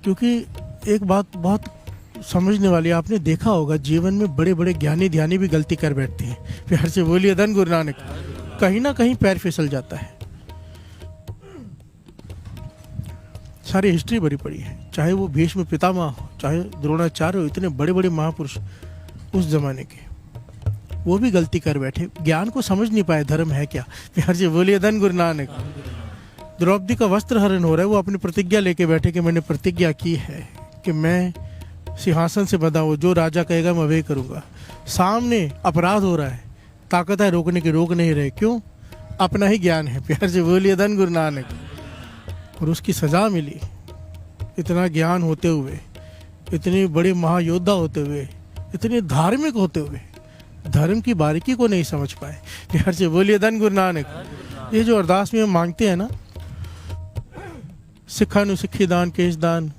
क्योंकि एक बात बहुत समझने वाली, आपने देखा होगा जीवन में बड़े बड़े ज्ञानी ध्यानी भी गलती कर बैठते हैं। प्यार से बोलिए धन गुरु नानक। कहीं ना कहीं पैर फिसल जाता है। सारी हिस्ट्री भरी पड़ी है, चाहे वो भीष्म पितामह हो, चाहे द्रोणाचार्य हो, इतने बड़े बड़े महापुरुष उस जमाने के, वो भी गलती कर बैठे, ज्ञान को समझ नहीं पाए धर्म है क्या। प्यार से बोलिए धन गुरु नानक। द्रौपदी का वस्त्र हरण हो रहा है, वो अपनी प्रतिज्ञा लेके बैठे कि मैंने प्रतिज्ञा की है कि मैं सिंहासन से बंधा हूँ, जो राजा कहेगा मैं वही करूँगा। सामने अपराध हो रहा है, ताकत है रोकने की, रोक नहीं रहे। क्यों? अपना ही ज्ञान है। प्यार से बोलिए धन गुरु नानक। और उसकी सज़ा मिली। इतना ज्ञान होते हुए, इतने बड़े महायोद्धा होते हुए, इतने धार्मिक होते हुए, धर्म की बारीकी को नहीं समझ पाए। प्यार से बोलिए धन गुरु नानक। ये जो अरदास में हम मांगते हैं ना, सिखानु सिखी दान, केश दान,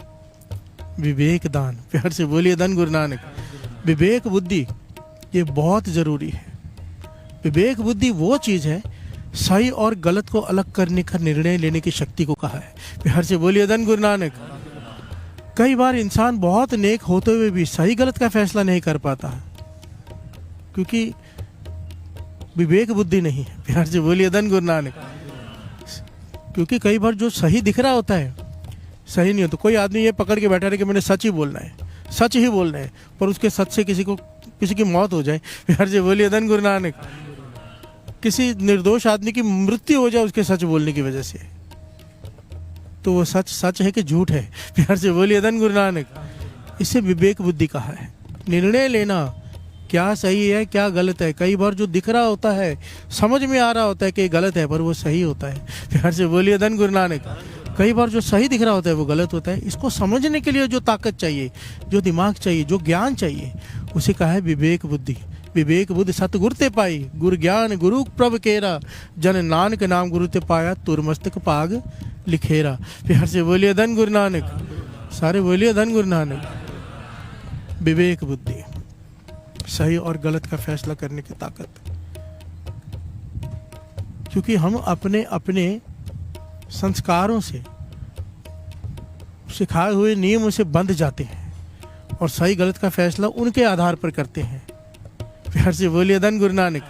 विवेक दान। प्यार से बोलिए धन गुरु नानक। विवेक बुद्धि ये बहुत ज़रूरी है। विवेक बुद्धि वो चीज़ है, सही और गलत को अलग करने का निर्णय लेने की शक्ति को कहा है। प्यार से बोलिए धन गुरु नानक। कई बार इंसान बहुत नेक होते हुए भी सही गलत का फैसला नहीं कर पाता, क्योंकि विवेक बुद्धि नहीं है। प्यार से बोलिए धन गुरु नानक। क्योंकि कई बार जो सही दिख रहा होता है सही नहीं होता। कोई आदमी ये पकड़ के बैठा रहे कि मैंने सच ही बोलना है, सच ही बोलना है, पर उसके सच से किसी की मौत हो जाए। प्यार से बोलिए धन गुरु नानक। किसी निर्दोष आदमी की मृत्यु हो जाए उसके सच बोलने की वजह से, तो वो सच सच है कि झूठ है। प्यार से बोलिए धन गुरु नानक। इसे विवेक बुद्धि कहा है। निर्णय लेना, क्या सही है क्या गलत है। कई बार जो दिख रहा होता है, समझ में आ रहा होता है कि गलत है, पर वो सही होता है। प्यार से बोलिए धन गुरु नानक। कई बार जो सही दिख रहा होता है वो गलत होता है। इसको समझने के लिए जो ताकत चाहिए, जो दिमाग चाहिए, जो ज्ञान चाहिए, उसे कहा है विवेक बुद्धि। विवेक बुद्धि सतगुर ते पाई, गुर ज्ञान गुरु प्रभ केरा, जन नानक नाम गुरु ते पाया, तुरमस्तक पाग लिखेरा। प्यार से बोलिए धन गुरु नानक। सारे बोलिए धन गुरु नानक। विवेक बुद्धि, सही और गलत का फैसला करने की ताकत। क्योंकि हम अपने अपने संस्कारों से, सिखाए हुए नियमों से बंध जाते हैं और सही गलत का फैसला उनके आधार पर करते हैं। प्यार से बोलिए धन गुरु नानक।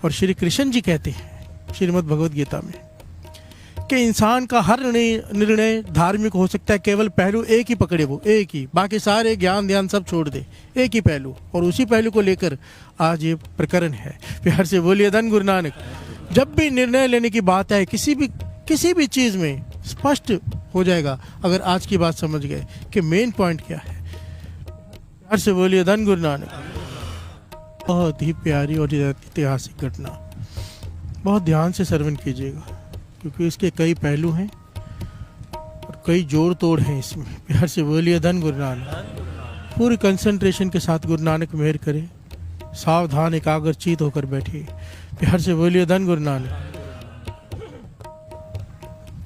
और श्री कृष्ण जी कहते हैं श्रीमद् भगवद गीता में कि इंसान का हर निर्णय धार्मिक हो सकता है, केवल पहलू एक ही पकड़े, वो एक ही, बाकी सारे ज्ञान ध्यान सब छोड़ दे, एक ही पहलू। और उसी पहलू को लेकर आज ये प्रकरण है। प्यार से बोलिए धन गुरु नानक। जब भी निर्णय लेने की बात है किसी भी चीज़ में, स्पष्ट हो जाएगा अगर आज की बात समझ गए कि मेन पॉइंट क्या है। प्यार से बोलिए धन गुरु नानक। बहुत ही प्यारी और ऐतिहासिक घटना, बहुत ध्यान से श्रवण कीजिएगा, क्योंकि इसके कई पहलू हैं और कई जोड़ तोड़ हैं इसमें। प्यार से बोलिए धन गुरु नानक। पूरी कंसंट्रेशन के साथ गुरु नानक मेहर करे, सावधान एकाग्र चित होकर बैठिए। प्यार से बोलिए धन गुरु नानक।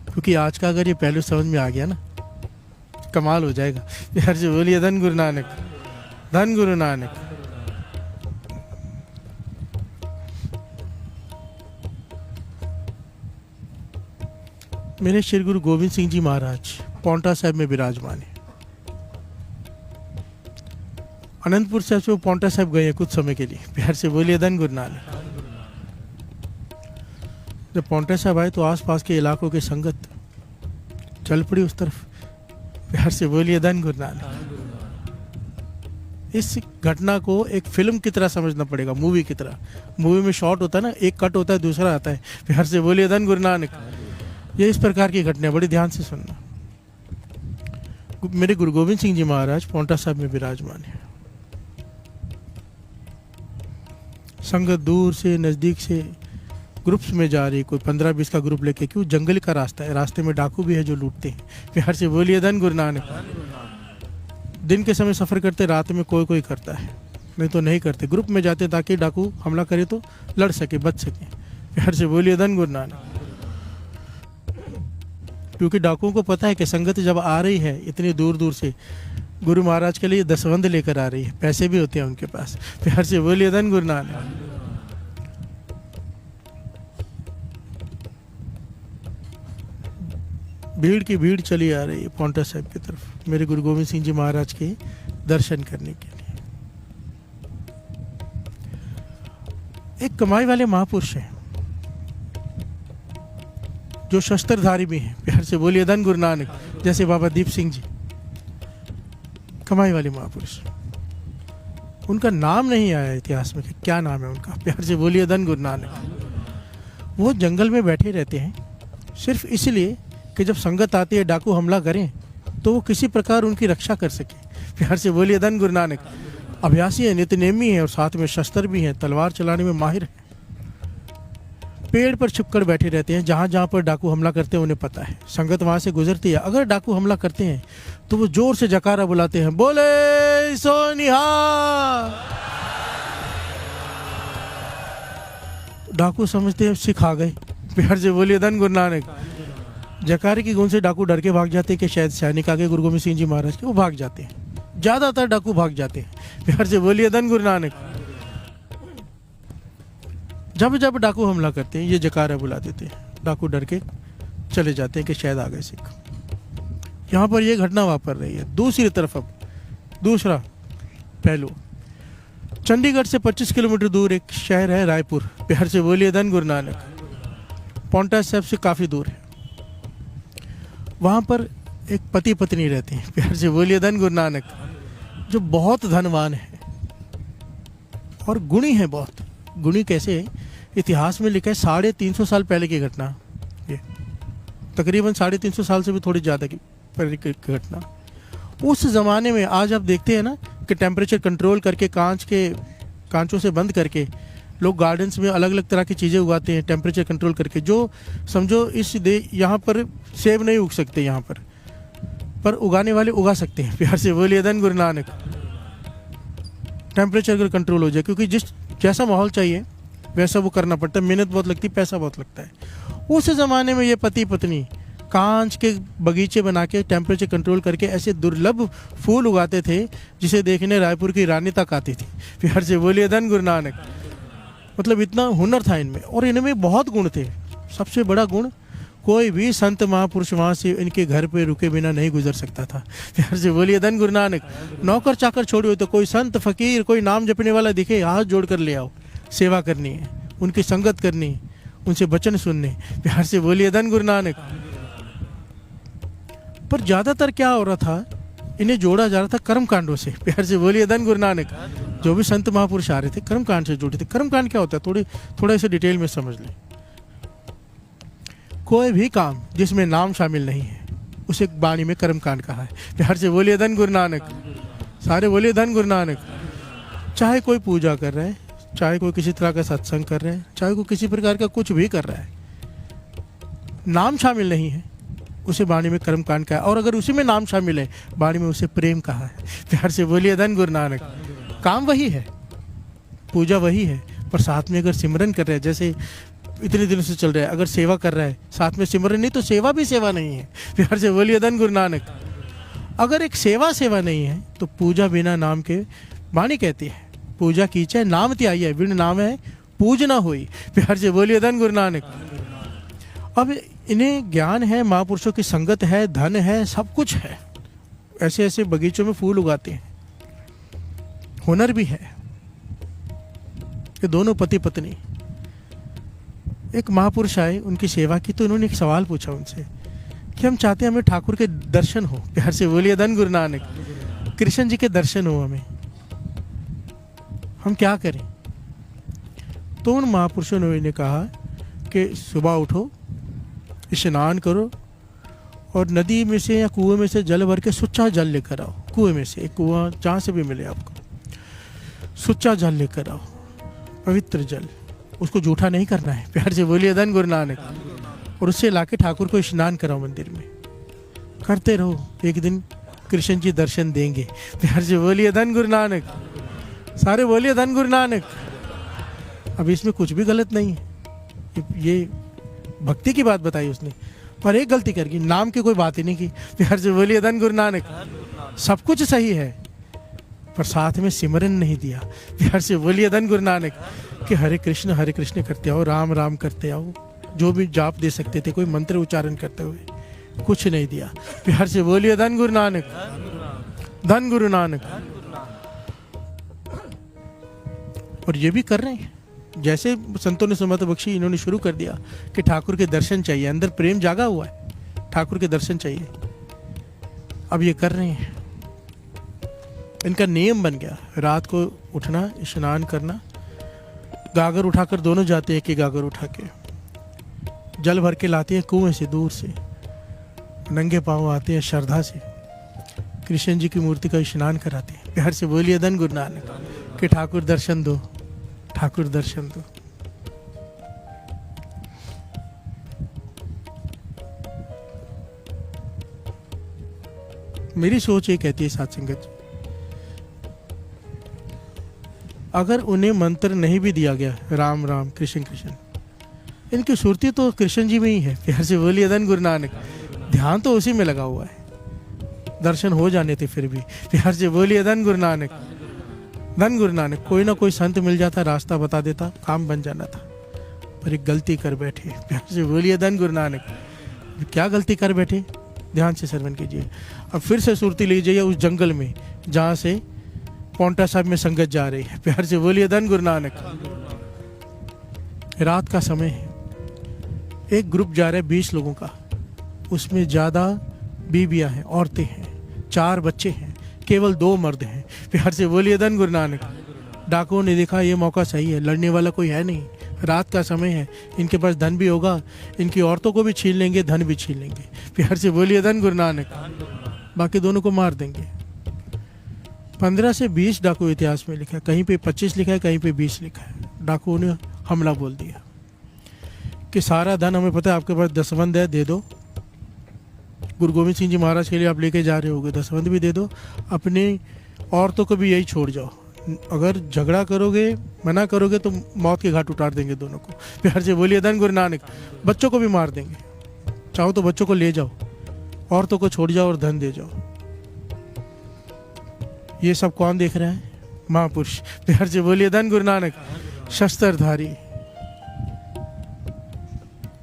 क्योंकि आज का अगर ये पहलू समझ में आ गया ना, कमाल हो जाएगा। प्यार से बोलिए धन गुरु नानक। धन गुरु नानक। मेरे श्री गुरु गोविंद सिंह जी महाराज पौंटा साहिब में विराजमान है। अनंतपुर साहब से वो पौंटा साहिब गए हैं कुछ समय के लिए। प्यार से बोलिए धन गुरु नानक। जब पौंटा साहब आए तो आसपास के इलाकों की संगत चल पड़ी उस तरफ। प्यार से बोलिए धन गुरु नानक। इस घटना को एक फिल्म की तरह समझना पड़ेगा, मूवी की तरह। मूवी में शॉट होता है ना, एक कट होता है दूसरा आता है। प्यार से बोलिए धन गुरु नानक। ये इस प्रकार की घटना, बड़ी ध्यान से सुनना। मेरे गुरु गोविंद सिंह जी महाराज पौंटा साहब में विराजमान है। संगत दूर से नज़दीक से ग्रुप्स में जा रही, कोई 15-20 का ग्रुप लेके। क्यों? जंगल का रास्ता है, रास्ते में डाकू भी है जो लूटते हैं। प्यार से बोलिए धन गुरु नानक। दिन के समय सफ़र करते, रात में कोई करता है, नहीं तो नहीं करते। ग्रुप में जाते ताकि डाकू हमला करे तो लड़ सके, बच सके। प्यार से बोलिए धन गुरु नानक। क्योंकि डाकुओं को पता है कि संगत जब आ रही है इतनी दूर दूर से, गुरु महाराज के लिए दसवंध लेकर आ रही है, पैसे भी होते हैं उनके पास। प्यार से बोलिए धन गुरु नानक। भीड़ की भीड़ चली आ रही है पांवटा साहिब की तरफ मेरे गुरु गोविंद सिंह जी महाराज के दर्शन करने के लिए। एक कमाई वाले महापुरुष हैं जो शस्त्रधारी भी हैं, प्यार से बोलिए धन गुरु नानक, जैसे बाबा दीप सिंह जी, कमाई वाले महापुरुष। उनका नाम नहीं आया इतिहास में कि क्या नाम है उनका, प्यार से बोलिए धन गुरु नानक। वो जंगल में बैठे रहते हैं सिर्फ इसलिए कि जब संगत आती है डाकू हमला करें तो वो किसी प्रकार उनकी रक्षा कर सके। प्यार से बोलिए धन गुरु नानक। अभ्यासी है, नित्यनेमी है और साथ में शस्त्र भी हैं, तलवार चलाने में माहिर है। पेड़ पर छिपकर बैठे रहते हैं, जहाँ जहाँ पर डाकू हमला करते हैं उन्हें पता है। संगत वहाँ से गुजरती है, अगर डाकू हमला करते हैं तो वो जोर से जकारा बुलाते हैं, बोले सोनिहा। डाकू समझते हैं सिख आ गए। प्यार से बोलिए धन गुरु नानक। जकारे की गूंज से डाकू डर के भाग जाते हैं कि शायद सैनिक आगे गुरु गोविंद सिंह जी महाराज के, वो भाग जाते हैं। ज्यादातर डाकू भाग जाते हैं। प्यार से बोलिए धन गुरु नानक। जब जब डाकू हमला करते हैं ये जकारा बुला देते हैं, डाकू डर के चले जाते हैं कि शायद आ गए सिख। यहाँ पर ये घटना वापर रही है। दूसरी तरफ अब दूसरा पहलू, चंडीगढ़ से 25 किलोमीटर दूर एक शहर है रायपुर। प्यार से बोलिए धन गुरु नानक। पांवटा साहिब से काफ़ी दूर है। वहाँ पर एक पति पत्नी रहते हैं, प्यार से बोलिए धन गुरु नानक, जो बहुत धनवान है और गुणी है बहुत। गुणी कैसे है, इतिहास में लिखा है 350 साल पहले की घटना, ये तकरीबन 350 साल से भी थोड़ी ज़्यादा की पहले की घटना। उस ज़माने में आज आप देखते हैं ना कि टेम्परेचर कंट्रोल करके कांचों से बंद करके लोग गार्डन्स में अलग अलग तरह की चीज़ें उगाते हैं, टेम्परेचर कंट्रोल करके। जो समझो यहाँ पर सेब नहीं उग सकते यहाँ पर उगाने वाले उगा सकते हैं। प्यार से बोलिए धन गुरु नानक। टेम्परेचर अगर कंट्रोल हो जाए, क्योंकि जैसा माहौल चाहिए वैसा वो करना पड़ता है, मेहनत बहुत लगती है, पैसा बहुत लगता है। उस ज़माने में ये पति पत्नी कांच के बगीचे बना के टेम्परेचर कंट्रोल करके ऐसे दुर्लभ फूल उगाते थे जिसे देखने रायपुर की रानी तक आती थी। प्यार से बोलिए धन गुरु नानक। मतलब इतना हुनर था इनमें, और इनमें बहुत गुण थे। सबसे बड़ा गुण, कोई भी संत महापुरुष वहाँ से इनके घर पे रुके बिना नहीं गुजर सकता था। प्यार से बोलिए धन गुरु नानक। नौकर चाकर छोड़िए तो कोई संत फकीर, कोई नाम जपने वाला दिखे, हाथ जोड़ कर ले आओ, सेवा करनी है, उनकी संगत करनी, उनसे वचन सुनने। प्यार से बोलिए धन गुरु नानक। पर ज़्यादातर क्या हो रहा था, इन्हें जोड़ा जा रहा था कर्म कांडों से। प्यार से बोलिए धन गुरु नानक। जो भी संत महापुरुष आ रहे थे कर्म कांड से जुड़े थे। कर्म कांड क्या होता है, थोड़ा इसे डिटेल में समझ लें। कोई भी काम जिसमें नाम शामिल नहीं है उसे वाणी में कर्म कांड कहा है। प्यार से बोलिए धन गुरु नानक। सारे बोलिए धन गुरु नानक। चाहे कोई पूजा कर रहा है, चाहे कोई किसी तरह का सत्संग कर रहे हैं, चाहे कोई किसी प्रकार का कुछ भी कर रहा है, नाम शामिल नहीं है उसे वाणी में कर्म कांड कहा है। और अगर उसी में नाम शामिल है, वाणी में उसे प्रेम कहा है। प्यार से बोलिए धन गुरु नानक। काम वही है, पूजा वही है, पर साथ में अगर सिमरन कर रहे हैं, जैसे इतने दिनों से चल रहा है, अगर सेवा कर रहा है साथ में सिमरन नहीं तो सेवा भी सेवा नहीं है। प्यार से बोलिए धन गुरु नानक। अगर एक सेवा नहीं है तो पूजा बिना नाम के, वाणी कहती है पूजा कीजिए नाम त्याई है, बिन नाम है पूजना हुई। प्यार से बोलिए धन गुरु नानक। अब इन्हें ज्ञान है, महापुरुषों की संगत है, धन है, सब कुछ है, ऐसे ऐसे बगीचों में फूल उगाते हैं, हुनर भी है। ये दोनों पति पत्नी, एक महापुरुष आए, उनकी सेवा की, तो उन्होंने एक सवाल पूछा उनसे कि हम चाहते हैं हमें ठाकुर के दर्शन हो। प्यार से बोलिए धन गुरु नानक। कृष्ण जी के दर्शन हो हमें, हम क्या करें? तो उन महापुरुषों ने उन्हें कहा कि सुबह उठो, स्नान करो और नदी में से या कुएं में से जल भर के सुच्चा जल लेकर आओ। कुएं में से, एक कुआं जहाँ से भी मिले आपको, सुच्चा जल लेकर आओ, पवित्र जल, उसको जूठा नहीं करना है। प्यार से बोलिए धन गुरु नानक। और उससे लाके ठाकुर को स्नान कराओ मंदिर में, करते रहो, एक दिन कृष्ण जी दर्शन देंगे। प्यार से बोलिए धन गुरु नानक। सारे बोलिए धन गुरु नानक। अब इसमें कुछ भी गलत नहीं है, ये भक्ति की बात बताई उसने, पर एक गलती कर गई, नाम की कोई बात ही नहीं की। प्यार से बोलिए धन गुरु नानक। सब कुछ सही है पर साथ में सिमरन नहीं दिया। प्यार से बोलिए धन गुरु नानक। कि हरे कृष्ण करते आओ, राम राम करते आओ, जो भी जाप दे सकते थे, कोई मंत्र उच्चारण करते हुए कुछ नहीं दिया। प्यार से बोलिए धन गुरु नानक, धन गुरु नानक। और ये भी कर रहे हैं, जैसे संतों ने सुमत बख्शी, इन्होंने शुरू कर दिया कि ठाकुर के दर्शन चाहिए, अंदर प्रेम जागा हुआ है, ठाकुर के दर्शन चाहिए। अब ये कर रहे हैं, इनका नियम बन गया, रात को उठना, स्नान करना, गागर उठाकर दोनों जाते हैं, कि गागर उठा के जल भर के लाते हैं कुएं से, दूर से नंगे पांव आते हैं, श्रद्धा से कृष्ण जी की मूर्ति का स्नान कराते हैं। प्यार से बोलिए धन गुरु नानक, कि ठाकुर दर्शन दो, ठाकुर दर्शन दो। मेरी सोच ये कहती है साथ संगत जी, अगर उन्हें मंत्र नहीं भी दिया गया, राम राम कृष्ण कृष्ण, इनकी सुरती तो कृष्ण जी में ही है। प्यार से बोलिए धन गुरु नानक, ध्यान तो उसी में लगा हुआ है, दर्शन हो जाने थे फिर भी। प्यार से बोलिए धन गुरु नानक, धन गुरु नानक। कोई ना कोई संत मिल जाता, रास्ता बता देता, काम बन जाना था, पर एक गलती कर बैठे। प्यार से बोलिए धन गुरु नानक। क्या गलती कर बैठे, ध्यान से श्रवण कीजिए। अब फिर से सुरती लीजिए उस जंगल में जहाँ से पौंटा साहब में संगत जा रही है। प्यार से बोलिए धन गुरु नानक। रात का समय है, एक ग्रुप जा रहा है 20 लोगों का, उसमें ज़्यादा बीबियाँ हैं, औरतें हैं, 4 बच्चे हैं, केवल 2 मर्द हैं। प्यार से बोलिए धन गुरु नानक। डाकुओं ने देखा ये मौका सही है, लड़ने वाला कोई है नहीं, रात का समय है, इनके पास धन भी होगा, इनकी औरतों को भी छीन लेंगे, धन भी छीन लेंगे। प्यार से बोलिए धन गुरु नानक। बाकी दोनों को मार देंगे। 15 से 20 डाकू इतिहास में लिखा है, कहीं पे 25 लिखा है, कहीं पे 20 लिखा है। डाकुओं ने हमला बोल दिया कि सारा धन हमें पता है आपके पास दसवंध है, दे दो। गुरु गोविंद सिंह जी महाराज के लिए आप लेके जा रहे होगे, दसवंध भी दे दो, अपनी औरतों को भी यही छोड़ जाओ। अगर झगड़ा करोगे, मना करोगे तो मौत के घाट उतार देंगे दोनों को। प्यार से बोलिए धन गुरु नानक। बच्चों को भी मार देंगे, चाहो तो बच्चों को ले जाओ, औरतों को छोड़ जाओ और धन दे जाओ। ये सब कौन देख रहा है? महापुरुष। प्यार से बोलिए धन गुरु नानक। शस्त्रधारी,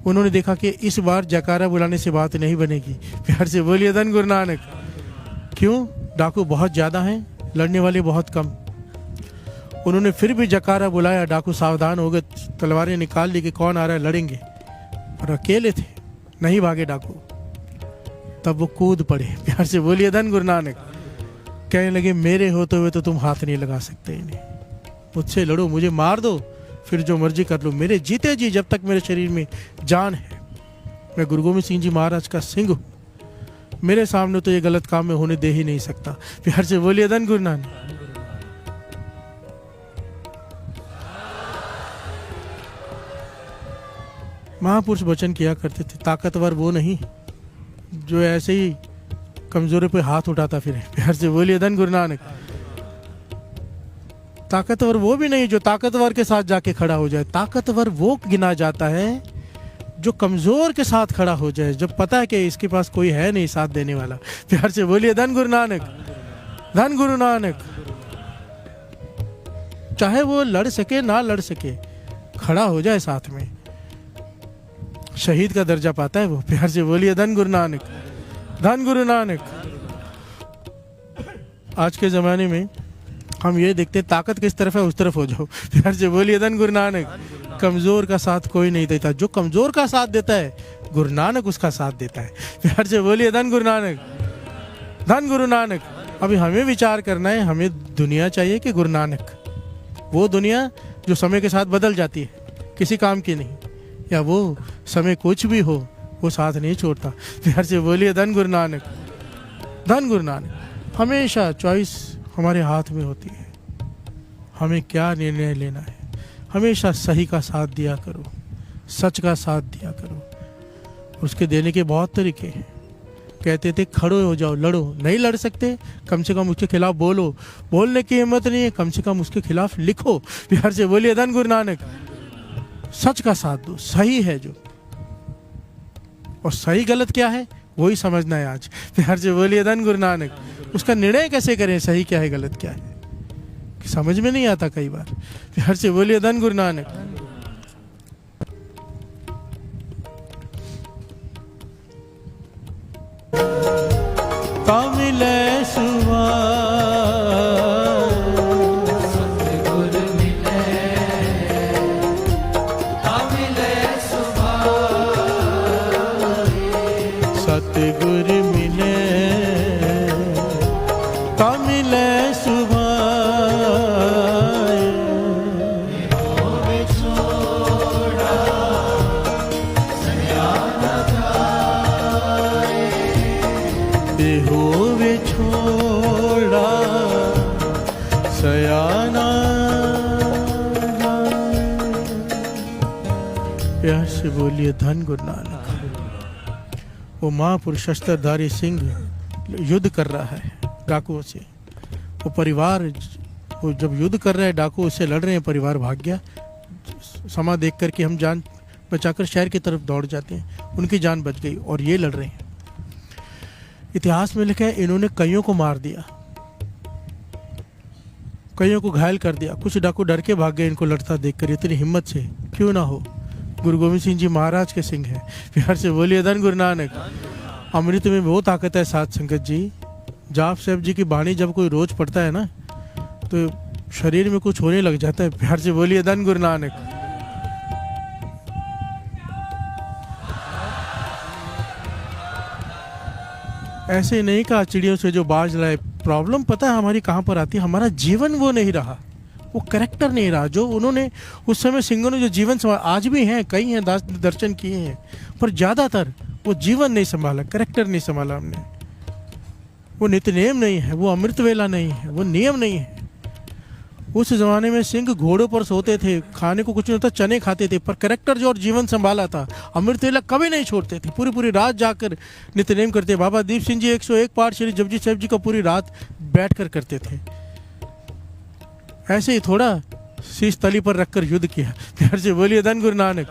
उन्होंने देखा कि इस बार जयकारा बुलाने से बात नहीं बनेगी। प्यार से बोलिए धन गुरु नानक। क्यों? डाकू बहुत ज्यादा हैं, लड़ने वाले बहुत कम। उन्होंने फिर भी जयकारा बुलाया, डाकू सावधान हो गए, तलवारें निकाल ली कि कौन आ रहा है, लड़ेंगे, और अकेले थे, नहीं भागे डाकू। तब वो कूद पड़े। प्यार से बोलिए धन गुरु नानक। कहने लगे मेरे होते हुए तो तुम हाथ नहीं लगा सकते इन्हें, मुझसे लड़ो, मुझे मार दो, फिर जो मर्जी कर लो, मेरे जीते जी जब तक मेरे शरीर में जान है, मैं गुरु गोविंद सिंह जी महाराज का सिंह हूँ, मेरे सामने तो ये गलत काम में होने दे ही नहीं सकता। प्यार से बोलिए धन गुरु नानक। महापुरुष वचन किया करते थे, ताकतवर वो नहीं जो ऐसे ही कमजोरी पे हाथ उठाता फिरे। प्यार से बोलिए धन गुरु नानक। ताकतवर वो भी नहीं जो ताकतवर के साथ जाके खड़ा हो जाए, ताकतवर वो गिना जाता है जो कमजोर के साथ खड़ा हो जाए, जब पता है कि इसके पास कोई है नहीं साथ देने वाला। प्यार से बोलिए धन गुरु नानक, धन गुरु नानक। चाहे वो लड़ सके ना लड़ सके, खड़ा हो जाए साथ में, शहीद का दर्जा पाता है वो। प्यार से बोलिए धन गुरु नानक, धन गुरु नानक। आज के जमाने में हम ये देखते हैं ताकत किस तरफ है उस तरफ हो जाओ। प्यार से बोलिए धन गुरु नानक। कमजोर का साथ कोई नहीं देता, जो कमजोर का साथ देता है गुरु नानक उसका साथ देता है। प्यार से बोलिए धन गुरु नानक, धन गुरु नानक। अभी हमें विचार करना है, हमें दुनिया चाहिए कि गुरु नानक? वो दुनिया जो समय के साथ बदल जाती है, किसी काम की नहीं, या वो समय कुछ भी हो वो साथ नहीं छोड़ता। प्यार से बोलिए धन गुरु नानक, धन गुरु नानक। हमेशा चॉइस हमारे हाथ में होती है, हमें क्या निर्णय लेना है। हमेशा सही का साथ दिया करो, सच का साथ दिया करो। उसके देने के बहुत तरीके हैं। कहते थे खड़ो हो जाओ, लड़ो, नहीं लड़ सकते कम से कम उसके खिलाफ बोलो, बोलने की हिम्मत नहीं है कम से कम उसके खिलाफ लिखो। प्यार से बोलिए धन गुरु नानक। सच का साथ दो, सही है जो, और सही गलत क्या है वही समझना है आज। प्यार से बोलिए धन गुरु नानक। उसका निर्णय कैसे करें, सही क्या है गलत क्या है, समझ में नहीं आता कई बार। प्यार से बोलिए धन गुरु नानक। सतगुर मिले ता मिले सुभाए। होवे छोड़ा सयाना प्यार से बोलिए धन गुरु नानक। वो महापुरुष शस्त्रधारी सिंह युद्ध कर रहा है डाकुओं से। वो परिवार वो जब युद्ध कर रहे हैं डाकू उससे लड़ रहे हैं, परिवार भाग गया। समा देख कर के हम जान बचाकर शहर की तरफ दौड़ जाते हैं, उनकी जान बच गई और ये लड़ रहे हैं। इतिहास में लिखा है इन्होंने कईयों को मार दिया, कईयों को घायल कर दिया। कुछ डाकू डर के भाग गए इनको लड़ता देखकर। इतनी हिम्मत से क्यों ना हो, गुरु गोविंद सिंह जी महाराज के सिंह हैं। प्यार से बोलिए धन गुरु नानक। अमृत में बहुत ताकत है साथ संगत जी। जाप साहब जी की बाणी जब कोई रोज पढ़ता है ना तो शरीर में कुछ होने लग जाता है। प्यार से बोलिए धन गुरु नानक। ऐसे नहीं कहा चिड़ियों से जो बाज लाए। प्रॉब्लम पता है हमारी कहाँ पर आती है, हमारा जीवन वो नहीं रहा, वो करेक्टर नहीं रहा जो उन्होंने उस समय सिंहों ने जो जीवन संभाला। आज भी हैं, कई हैं दर्शन किए हैं, पर ज़्यादातर वो जीवन नहीं संभाला, करेक्टर नहीं संभाला हमने। वो नित्य नियम नहीं है, वो अमृत वेला नहीं है, वो नियम नहीं है। उस जमाने में सिंह घोड़ों पर सोते थे, खाने को कुछ नहीं होता, चने खाते थे, पर करेक्टर जो और जीवन संभाला था, अमृत वेला कभी नहीं छोड़ते थे। पूरी पूरी रात जाकर नित्य नियम करते। बाबा दीप सिंह जी 101 पाठ श्री जपजी साहब जी का पूरी रात बैठ कर करते थे। ऐसे ही थोड़ा शीश तली पर रखकर युद्ध किया। प्यार से बोलिए धन गुरु नानक।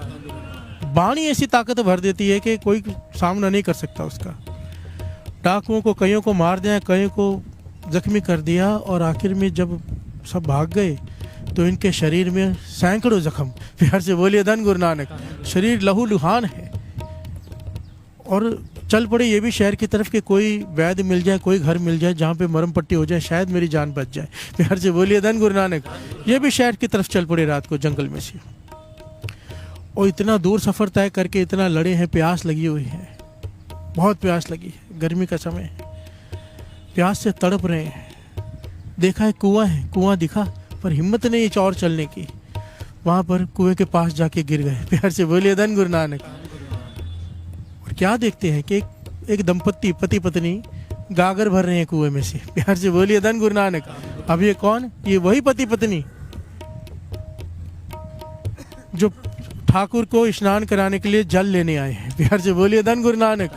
बाणी ऐसी ताकत भर देती है कि कोई सामना नहीं कर सकता उसका। डाकुओं को कईयों को मार दिया, कईयों को जख्मी कर दिया और आखिर में जब सब भाग गए तो इनके शरीर में सैकड़ों जख्म। प्यार से बोलिए धन गुरु नानक। शरीर लहू लुहान है और चल पड़े ये भी शहर की तरफ के कोई वैद्य मिल जाए, कोई घर मिल जाए जहाँ पे मरम पट्टी हो जाए, शायद मेरी जान बच जाए। प्यार से बोलिए धन गुरु नानक। ये भी शहर की तरफ चल पड़े रात को जंगल में से। और इतना दूर सफ़र तय करके इतना लड़े हैं, प्यास लगी हुई है, बहुत प्यास लगी है, गर्मी का समय है, प्यास से तड़प रहे हैं। देखा है कुआं है, कुआं दिखा पर हिम्मत नहीं है और चलने की। वहाँ पर कुएं के पास जाके गिर गए। प्यार से बोलिए धन गुरु नानक। और क्या देखते हैं कि एक दंपत्ति पति पत्नी गागर भर रहे हैं कुएं में से। प्यार से बोलिए धन गुरु नानक। अब ये कौन? ये वही पति पत्नी जो ठाकुर को स्नान कराने के लिए जल लेने आए हैं। प्यार से बोलिए धन गुरु नानक।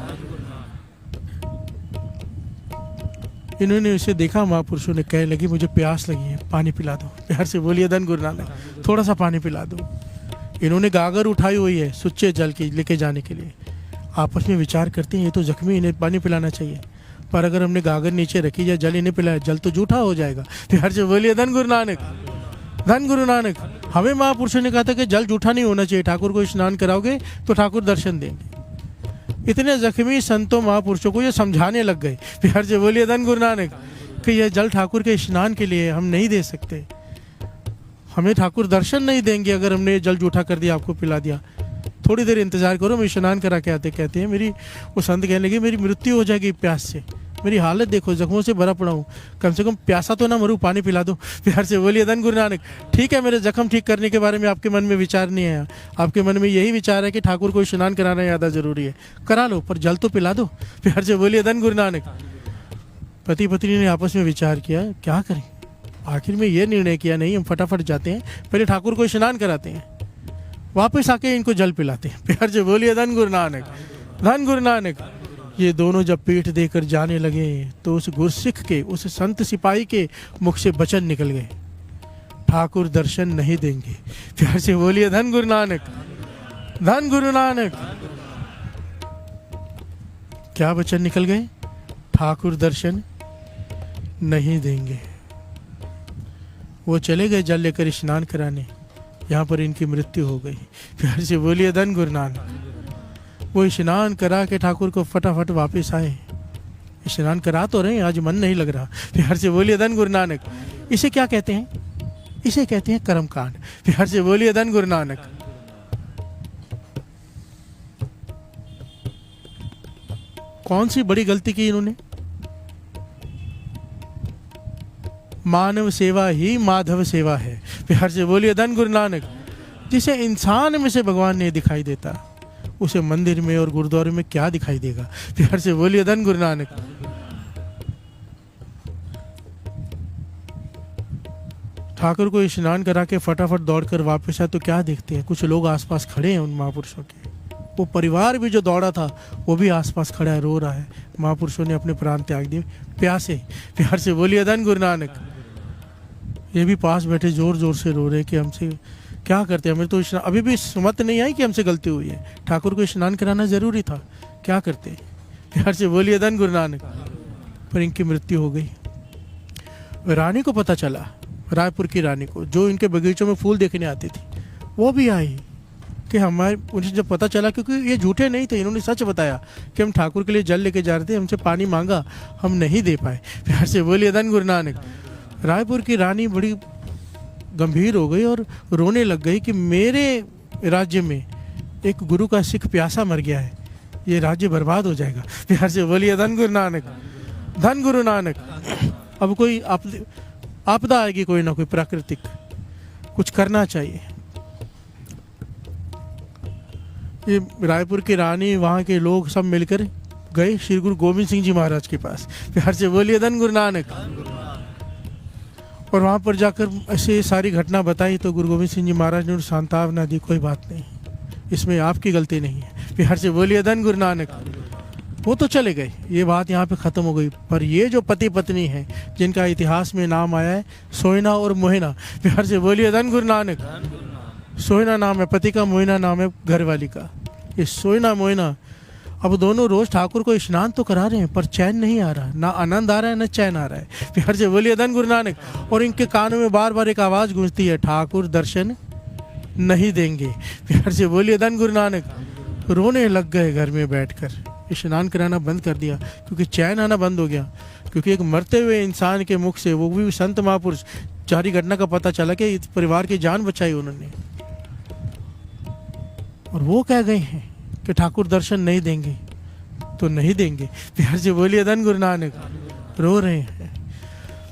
इन्होंने उसे देखा, महापुरुषों ने कहने लगी मुझे प्यास लगी है, पानी पिला दो। प्यार से बोलिए धन गुरु नानक। थोड़ा सा पानी पिला दो। इन्होंने गागर उठाई हुई है सुच्चे जल की लेके जाने के लिए। आपस में विचार करते हैं ये तो जख्मी, इन्हें पानी पिलाना चाहिए, पर अगर हमने गागर नीचे रखी या जल इन्हें पिलाया जल तो जूठा हो जाएगा। प्यार से बोलिए धन गुरु नानक। धन गुरु नानक। हमें महापुरुषों ने कहा था कि जल जूठा नहीं होना चाहिए, ठाकुर को स्नान कराओगे तो ठाकुर दर्शन देंगे। इतने जख्मी संतों महापुरुषों को ये समझाने लग गए। प्यार से बोलिए धन गुरु नानक कि यह जल ठाकुर के स्नान के लिए हम नहीं दे सकते, हमें ठाकुर दर्शन नहीं देंगे अगर हमने ये जल जूठा कर दिया, आपको पिला दिया। थोड़ी देर इंतजार करो, मैं स्नान करा के आते। कहते हैं मेरी वो संत कहने लगे मेरी मृत्यु हो जाएगी प्यास से, मेरी हालत देखो, जख्मों से भरा पड़ा हूँ, कम से कम प्यासा तो ना मरूँ, पानी पिला दो। प्यार से बोलिए धन गुरु नानक। ठीक है, मेरे जख्म ठीक करने के बारे में आपके मन में विचार नहीं आया, आपके मन में यही विचार है कि ठाकुर को स्नान कराना ज़्यादा जरूरी है, करा लो, पर जल तो पिला दो। प्यार से बोलिए धन गुरु नानक। पति पत्नी ने आपस में विचार किया क्या करें। आखिर में ये निर्णय किया नहीं हम फटाफट जाते हैं, पहले ठाकुर को स्नान कराते हैं, वापस आके इनको जल पिलाते हैं। प्यार से बोलिए धन गुरु नानक। धन गुरु नानक। ये दोनों जब पीठ देकर जाने लगे तो उस गुरसिख के, उस संत सिपाही के मुख से वचन निकल गए, ठाकुर दर्शन नहीं देंगे। प्यार से बोलिए धन गुरु नानक। धन गुरु नानक। क्या वचन निकल गए? ठाकुर दर्शन नहीं देंगे। वो चले गए जल लेकर स्नान कराने, यहाँ पर इनकी मृत्यु हो गई। प्यार से बोलिए धन गुरु नानक। वो स्नान करा के ठाकुर को फटाफट वापस आए। स्नान करा तो रहे हैं, आज मन नहीं लग रहा। प्यार से बोलिए धन गुरु नानक। इसे क्या कहते हैं? इसे कहते हैं कर्म कांड। प्यार से बोलिए धन गुरु नानक। कौन सी बड़ी गलती की इन्होंने? मानव सेवा ही माधव सेवा है। प्यार से बोलिए धन गुरु नानक। जिसे इंसान में से भगवान नहीं दिखाई देता, उसे मंदिर में और गुरुद्वारे में क्या दिखाई देगा? प्यार से बोलिए धन गुरु नानक। ठाकुर को स्नान करा के फटाफट दौड़कर वापस आए तो क्या देखते हैं? कुछ लोग आसपास खड़े हैं उन महापुरुषों के। वो परिवार भी जो दौड़ा था वो भी आसपास खड़ा है, रो रहा है। महापुरुषों ने अपने प्राण त्याग दिए प्यासे। प्यार से बोलिए धन गुरु नानक। ये भी पास बैठे जोर जोर से रो रहे कि हमसे क्या करते हैं, हमें तो अभी भी सुमत नहीं आई कि हमसे गलती हुई है। ठाकुर को स्नान कराना जरूरी था, क्या करते? प्यार से बोलिए धन गुरु नानक। पर इनकी मृत्यु हो गई। रानी को पता चला, रायपुर की रानी को, जो इनके बगीचों में फूल देखने आती थी, वो भी आई कि हमारे, मुझे जब पता चला, क्योंकि ये झूठे नहीं थे, इन्होंने सच बताया कि हम ठाकुर के लिए जल लेके जा रहे थे, हमसे पानी मांगा, हम नहीं दे पाए। प्यार से बोलिए धन गुरु नानक। रायपुर की रानी बड़ी गंभीर हो गई और रोने लग गई कि मेरे राज्य में एक गुरु का सिख प्यासा मर गया है, ये राज्य बर्बाद हो जाएगा। प्यार से बोलिए धन गुरु नानक। धन गुरु नानक। अब कोई आपदा आएगी, कोई ना कोई प्राकृतिक, कुछ करना चाहिए। ये रायपुर की रानी, वहाँ के लोग सब मिलकर गए श्री गुरु गोविंद सिंह जी महाराज के पास। प्यार से बोलिए धन गुरु नानक। और वहाँ पर जाकर ऐसे सारी घटना बताई तो गुरु गोविंद सिंह जी महाराज ने सांत्वना दी, कोई बात नहीं, इसमें आपकी गलती नहीं है। प्यार से बोलिए धन गुरु नानक। वो तो चले गए, ये बात यहाँ पे ख़त्म हो गई। पर ये जो पति पत्नी है जिनका इतिहास में नाम आया है, सोयना और मोहिना, प्यार से बोलिए धन गुरु नानक। सोयना नाम है पति का, मोहिना नाम है घरवाली का। ये सोयना मोहिना अब दोनों रोज ठाकुर को स्नान तो करा रहे हैं, पर चैन नहीं आ रहा, ना आनंद आ रहा है ना चैन आ रहा है। प्यार से बोलिए धन गुरु नानक। और इनके कानों में बार बार एक आवाज़ गूंजती है, ठाकुर दर्शन नहीं देंगे। प्यार से बोलिए धन गुरु नानक। रोने लग गए घर में बैठकर, स्नान कराना बंद कर दिया क्योंकि चैन आना बंद हो गया। क्योंकि एक मरते हुए इंसान के मुख से, वो भी संत महापुरुष, सारी घटना का पता चला कि इस परिवार की जान बचाई उन्होंने। और वो कह गए हैं कि ठाकुर दर्शन नहीं देंगे तो नहीं देंगे। प्यार से बोलिए धन गुरु नानक। रो रहे हैं।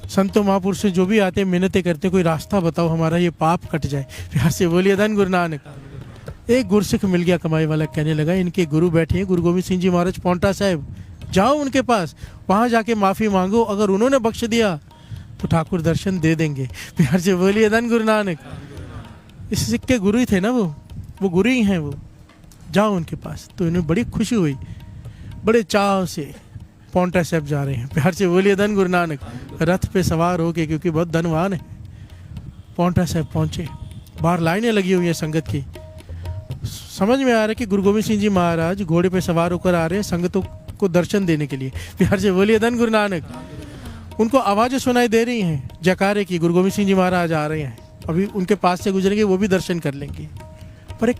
संतों महापुरुष जो भी आते हैं मिन्नतें करते, कोई रास्ता बताओ हमारा ये पाप कट जाए। प्यार से बोलिए धन गुरु नानक। एक गुरसिख मिल गया कमाई वाला, कहने लगा इनके गुरु बैठे हैं गुरु गोविंद सिंह जी महाराज पौंटा साहब, जाओ उनके पास, वहाँ जाके माफ़ी मांगो, अगर उन्होंने बख्श दिया तो ठाकुर दर्शन दे देंगे। प्यार से बोलिए धन गुरु नानक। इस सिख के गुरु ही थे ना, वो गुरु ही हैं वो, जाओ उनके पास। तो इन्हें बड़ी खुशी हुई, बड़े चाव से पौंटा साहब जा रहे हैं। प्यार से बोलिए धन गुरु नानक। रथ पे सवार होके, क्योंकि बहुत धनवान है, पौंटा साहब पहुँचे। बाहर लाइनें लगी हुई हैं संगत की। समझ में आ रहा है कि गुरु गोविंद सिंह जी महाराज घोड़े पे सवार होकर आ रहे हैं संगतों को दर्शन देने के लिए। प्यार से बोलिए धन गुरु नानक। उनको आवाज़ें सुनाई दे रही हैं जयकारे की, गुरु गोविंद सिंह जी महाराज आ रहे हैं, अभी उनके पास से गुजरेंगे, वो भी दर्शन कर लेंगे। पर एक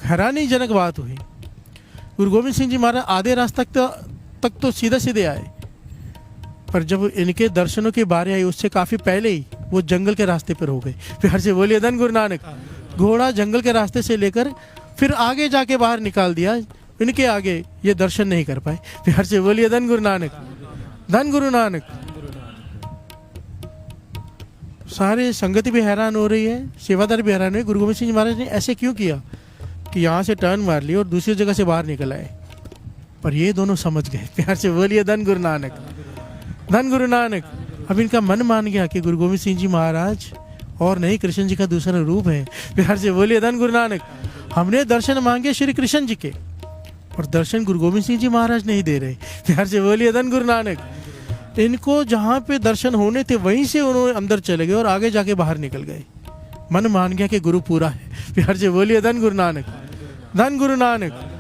हैरानीजनक बात हुई, गुरु गोविंद सिंह जी महाराज आधे रास्ते तक तो सीधे सीधे आए, पर जब इनके दर्शनों की बारी आई उससे काफ़ी पहले ही वो जंगल के रास्ते पर हो गए। प्यार से बोलिए धन गुरु नानक। घोड़ा जंगल के रास्ते से लेकर फिर आगे जाके बाहर निकाल दिया, इनके आगे ये दर्शन नहीं कर पाए। प्यार से बोलिए धन गुरु नानक। धन गुरु नानक। सारे संगति भी हैरान हो रही है, सेवादार भी हैरान है, गुरु गोविंद सिंह जी महाराज ने ऐसे क्यों किया कि यहाँ से टर्न मार ली और दूसरी जगह से बाहर निकल आए। पर ये दोनों समझ गए। प्यार से बोलिए धन गुरु नानक। धन गुरु नानक। अब इनका मन मान गया कि गुरु गोविंद सिंह जी महाराज और नहीं कृष्ण जी का दूसरा रूप है। प्यार से बोलिए धन गुरु नानक। हमने दर्शन मांगे श्री कृष्ण जी के और दर्शन गुरु गोविंद सिंह जी महाराज नहीं दे रहे। प्यार से बोलिए धन गुरु नानक। इनको जहाँ पे दर्शन होने थे वहीं से उन्होंने अंदर चले गए और आगे जाके बाहर निकल गए। मन मान गया कि गुरु पूरा है। प्यार से बोलिए धन गुरु नानक। धन गुरु नानक।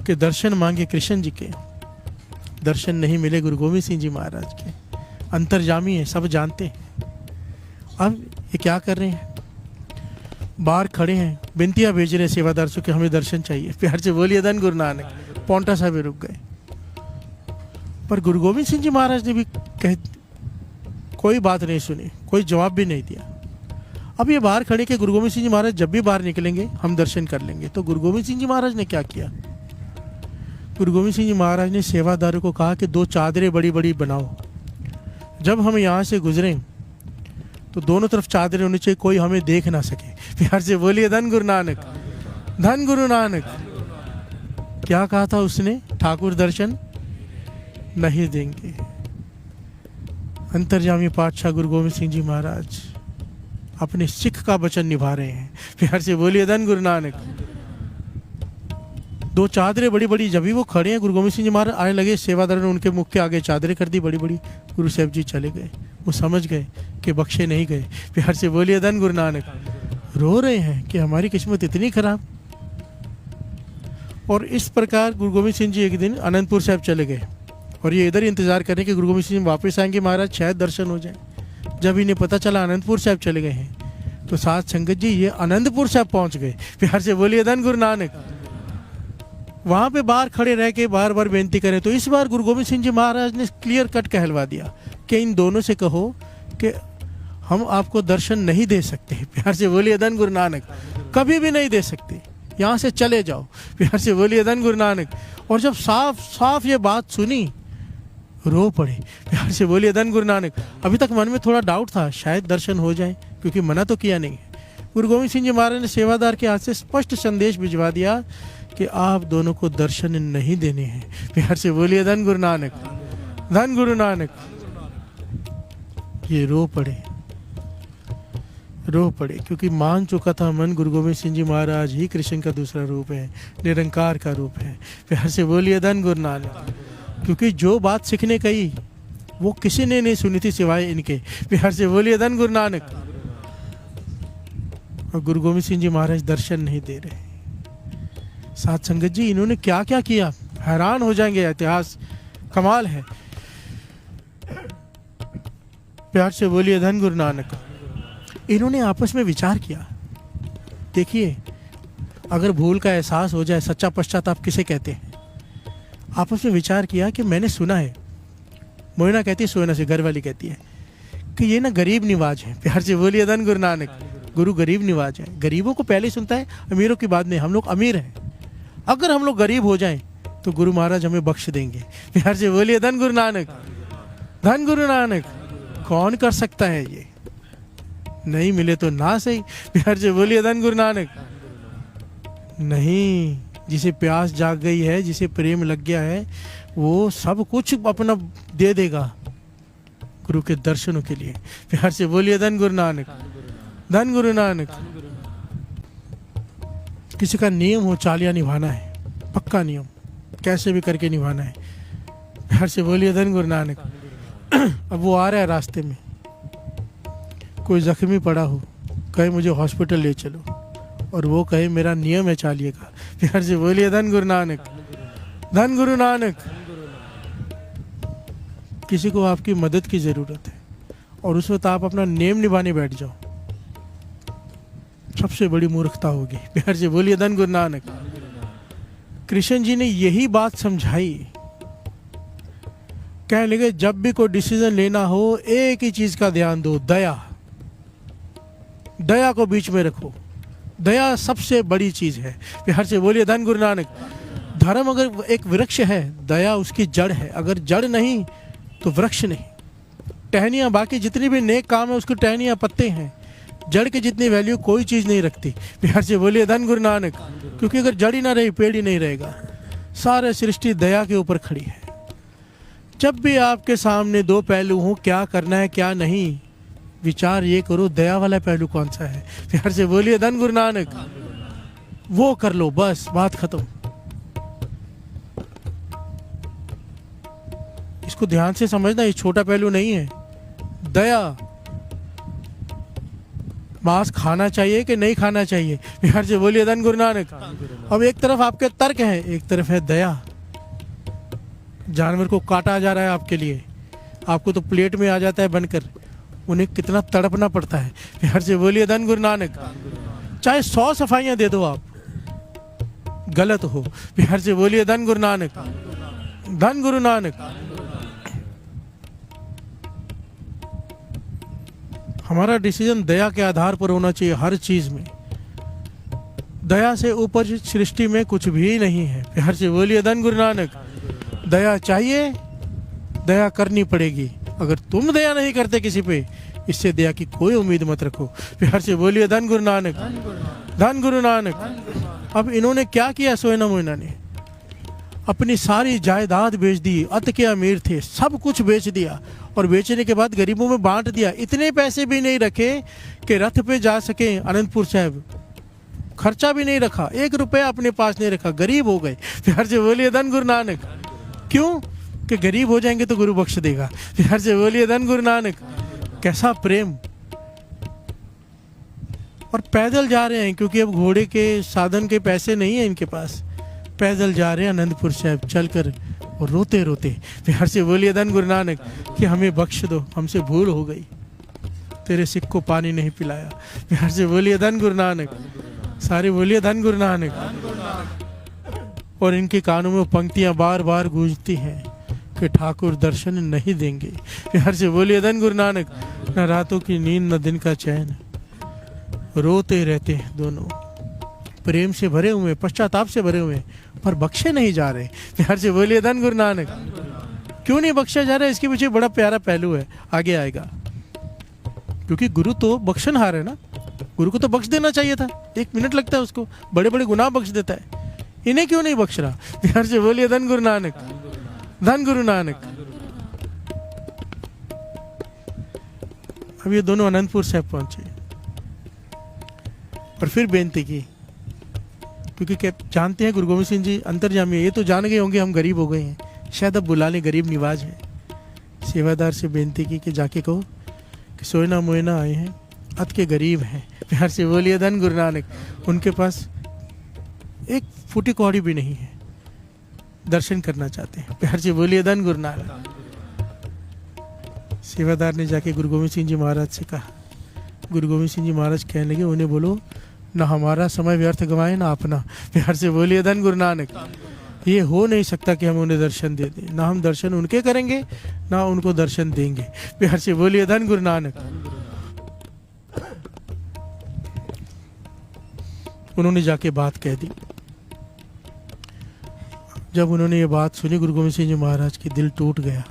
के दर्शन मांगे कृष्ण जी के, दर्शन नहीं मिले गुरु गोविंद सिंह जी महाराज के। अंतर्जामी है, सब जानते हैं। अब ये क्या कर रहे हैं, बाहर खड़े हैं, बिनतियाँ भेज रहे हैं सेवादार से कि हमें दर्शन चाहिए। प्यार से बोलिए धन गुरु नानक। पौंटा साहब रुक गए। पर गुरु गोविंद सिंह जी महाराज ने भी कोई बात नहीं सुनी, कोई जवाब भी नहीं दिया। अब ये बाहर खड़े के गुरु गोविंद सिंह जी महाराज जब भी बाहर निकलेंगे हम दर्शन कर लेंगे। तो गुरु गोविंद सिंह जी महाराज ने क्या किया? गुरु गोविंद सिंह जी महाराज ने सेवादारों को कहा कि 2 चादरें बड़ी बड़ी बनाओ, जब हम यहाँ से गुजरें तो दोनों तरफ चादरें होनी चाहिए, कोई हमें देख ना सके। प्यार से बोलिए धन गुरु नानक, धन गुरु नानक। क्या कहा था उसने? ठाकुर दर्शन नहीं देंगे। अंतर्यामी पातशाह गुरु गोविंद सिंह जी महाराज अपने सिख का वचन निभा रहे हैं। प्यार से बोलिए धन गुरु नानक। 2 चादरें बड़ी बड़ी, जब भी वो खड़े हैं गुरु गोविंद सिंह जी महाराज आने लगे, सेवादार ने उनके मुख के आगे चादरें कर दी बड़ी बड़ी। गुरु साहब जी चले गए, वो समझ गए कि बख्शे नहीं गए। प्यार से बोलिए धन गुरु नानक। रो रहे हैं कि हमारी किस्मत इतनी खराब। और इस प्रकार गुरु गोविंद सिंह जी एक दिन अनंतपुर साहब चले गए और ये इधर ही इंतजार करें कि गुरु गोविंद सिंह जी वापस आएंगे, महाराज शायद दर्शन हो जाए। जब इन्हें पता चला अनंतपुर साहब चले गए हैं तो साथ संगत जी ये अनंतपुर साहब पहुंच गए। प्यार से बोलिए धन गुरु नानक। वहां पे बाहर खड़े रह के बार बार बेनती करें तो इस बार गुरु गोविंद सिंह जी महाराज ने क्लियर कट कहलवा दिया कि इन दोनों से कहो कि हम आपको दर्शन नहीं दे सकते। प्यार से बोलिए धन गुरु नानक। कभी भी नहीं दे सकते, यहाँ से चले जाओ। प्यार से बोलिए धन गुरु नानक। और जब साफ साफ ये बात सुनी रो पड़े। प्यार से बोलिए धन गुरु नानक। अभी तक मन में थोड़ा डाउट था शायद दर्शन हो जाए, क्योंकि मना तो किया नहीं। गुरु गोविंद सिंह जी महाराज ने सेवादार के हाथ से स्पष्ट संदेश भिजवा दिया कि आप दोनों को दर्शन नहीं देने हैं। प्यार से बोलिए धन गुरु नानक, धन गुरु नानक। ये रो पड़े क्योंकि मान चुका था मन गुरु गोविंद सिंह जी महाराज ही कृष्ण का दूसरा रूप है, निरंकार का रूप है। प्यार से बोलिए धन गुरु नानक। क्योंकि जो बात सीखने कही वो किसी ने नहीं सुनी थी सिवाय इनके। प्यार से बोलिए धन गुरु नानक। और गुरु गोविंद सिंह जी महाराज दर्शन नहीं दे रहे। साथ संगत जी इन्होंने क्या क्या किया, हैरान हो जाएंगे। इतिहास कमाल है। प्यार से बोलिए धन गुरु नानक। इन्होंने आपस में विचार किया। देखिए, अगर भूल का एहसास हो जाए, सच्चा पश्चाताप किसे कहते हैं? आपस में विचार किया कि मैंने सुना है, मोइना कहती है सोना से, घर वाली कहती है कि ये ना गरीब निवाज है। प्यार से बोलिए धन गुरु नानक। गुरु गरीब निवाज है। गरीबों को पहले सुनता है, अमीरों की बात नहीं। हम लोग अमीर हैं, अगर हम लोग गरीब हो जाएं तो गुरु महाराज हमें बख्श देंगे। प्यार से बोलिए धन गुरु नानक, धन गुरु नानक। कौन कर सकता है ये? नहीं मिले तो ना सही। प्यार से बोलिए धन गुरु नानक। नहीं, जिसे प्यास जाग गई है, जिसे प्रेम लग गया है, वो सब कुछ अपना दे देगा गुरु के दर्शनों के लिए। प्यार से बोलिए धन गुरु नानक, धन गुरु नानक। किसी का नियम हो चालिया निभाना है, पक्का नियम, कैसे भी करके निभाना है। प्यार से बोलिए धन गुरु नानक। अब वो आ रहा है रास्ते में, कोई जख्मी पड़ा हो, कहे मुझे हॉस्पिटल ले चलो, और वो कहे मेरा नियम है चालिये का। प्यार से बोलिए धन गुरु नानक, धन गुरु नानक। किसी को आपकी मदद की जरूरत है और उस वक्त आप अपना नियम निभाने बैठ जाओ, सबसे बड़ी मूर्खता होगी। प्यार से बोलिए धन गुरु नानक। कृष्ण जी ने यही बात समझाई। कहने लगे जब भी कोई डिसीजन लेना हो, एक ही चीज का ध्यान दो, दया। दया को बीच में रखो। दया सबसे बड़ी चीज है। प्यार से बोलिए धन गुरु नानक। धर्म अगर एक वृक्ष है, दया उसकी जड़ है। अगर जड़ नहीं तो वृक्ष नहीं। टहनियाँ, बाकी जितनी भी नेक काम है उसकी टहनियाँ, पत्ते हैं। जड़ की जितनी वैल्यू कोई चीज नहीं रखती। प्यार से बोलिए धन गुरु नानक। क्योंकि अगर जड़ ही ना रही, पेड़ ही नहीं रहेगा। सारे सृष्टि दया के ऊपर खड़ी है। जब भी आपके सामने 2 पहलू हो, क्या करना है क्या नहीं, विचार ये करो दया वाला पहलू कौन सा है। प्यार से बोलिए धन गुरु नानक। वो कर लो, बस बात खत्म। इसको ध्यान से समझना, ये छोटा पहलू नहीं है। दया। मांस खाना चाहिए कि नहीं खाना चाहिए। प्यार से बोलिए धन गुरु नानक। अब एक तरफ आपके तर्क है, एक तरफ है दया। जानवर को काटा जा रहा है आपके लिए, आपको तो प्लेट में आ जाता है बनकर, उन्हें कितना तड़पना पड़ता है। प्यार से बोलिए धन गुरु नानक। चाहे 100 सफाइयां दे दो आप, गलत हो। प्यार से बोलिए धन गुरु नानक, धन गुरु नानक। हमारा डिसीजन दया के आधार पर होना चाहिए हर चीज़ में। दया से ऊपर सृष्टि में कुछ भी नहीं है। प्यार से बोलिए धन गुरु नानक। दया चाहिए, दया करनी पड़ेगी। अगर तुम दया नहीं करते किसी पे, इससे दया की कोई उम्मीद मत रखो। प्यार से बोलिए धन गुरु नानक, धन गुरु नानक। अब इन्होंने क्या किया, सोयना मोयना ने अपनी सारी जायदाद बेच दी। अत के अमीर थे, सब कुछ बेच दिया और बेचने के बाद गरीबों में बांट दिया। इतने पैसे भी नहीं रखे कि रथ पे जा सके अनंतपुर साहब, खर्चा भी नहीं रखा, 1 रुपया अपने पास नहीं रखा, गरीब हो गए। प्यार से बोलिए धन गुरु नानक। क्यों? कि गरीब हो जाएंगे तो गुरु बख्श देगा। प्यार से बोलिए धन गुरु नानक। कैसा प्रेम। और पैदल जा रहे हैं, क्योंकि अब घोड़े के साधन के पैसे नहीं है इनके पास। पैदल जा रहे हैं अनंतपुर साहब चलकर और रोते रोते। प्यार से बोलिए धन गुरु नानक कि हमें बख्श दो, हमसे भूल हो गई, तेरे सिख को पानी नहीं पिलाया। प्यार से बोलिए धन गुरु नानक। सारे बोलिए धन गुरु नानक। और इनके कानों में पंक्तियां बार बार गूंजती हैं कि ठाकुर दर्शन नहीं देंगे। प्यार से बोलिए धन गुरु नानक। न रातों की नींद न दिन का चैन, रोते रहते हैं दोनों, प्रेम से भरे हुए, पश्चाताप से भरे हुए, पर बख्शे नहीं जा रहे। प्यार से बोलिए धन गुरु नानक। क्यों नहीं बख्शा जा रहा है, इसके पीछे बड़ा प्यारा पहलू है, आगे आएगा। क्योंकि गुरु तो बख्शनहार है ना, गुरु को तो बख्श देना चाहिए था। 1 मिनट लगता है उसको, बड़े बड़े गुनाह बख्श देता है, इन्हें क्यों नहीं बख्श रहा। प्यार से बोलिए धन गुरु नानक, धन गुरु नानक। अब ये दोनों अनंतपुर साहब पहुंचे और फिर बेनती की, क्योंकि क्या जानते हैं गुरु गोविंद सिंह जी अंतर्यामी है, ये तो जान गए होंगे हम गरीब हो गए हैं, शायद अब बुला लें, गरीब निवाज है। सेवादार से बेनती की कि जाके कहो कि सोयना मोयना आए हैं, अत के गरीब हैं। प्यार से बोलिए धन गुरु नानक। उनके पास 1 फूटी कौड़ी भी नहीं है, दर्शन करना चाहते हैं। प्यार से बोलिए धन गुरु नानक। सेवादार ने जाके गुरु गोविंद सिंह जी महाराज से कहा। गुरु गोविंद सिंह जी महाराज कहने लगे, उन्हें बोलो ना हमारा समय व्यर्थ गवाए ना अपना। प्यार से बोलिए धन गुरु नानक। ये हो नहीं सकता कि हम उन्हें दर्शन दे दें, ना हम दर्शन उनके करेंगे ना उनको दर्शन देंगे। प्यार से बोलिए धन गुरु नानक। उन्होंने जाके बात कह दी। जब उन्होंने ये बात सुनी गुरु गोविंद सिंह जी महाराज की दिल टूट गया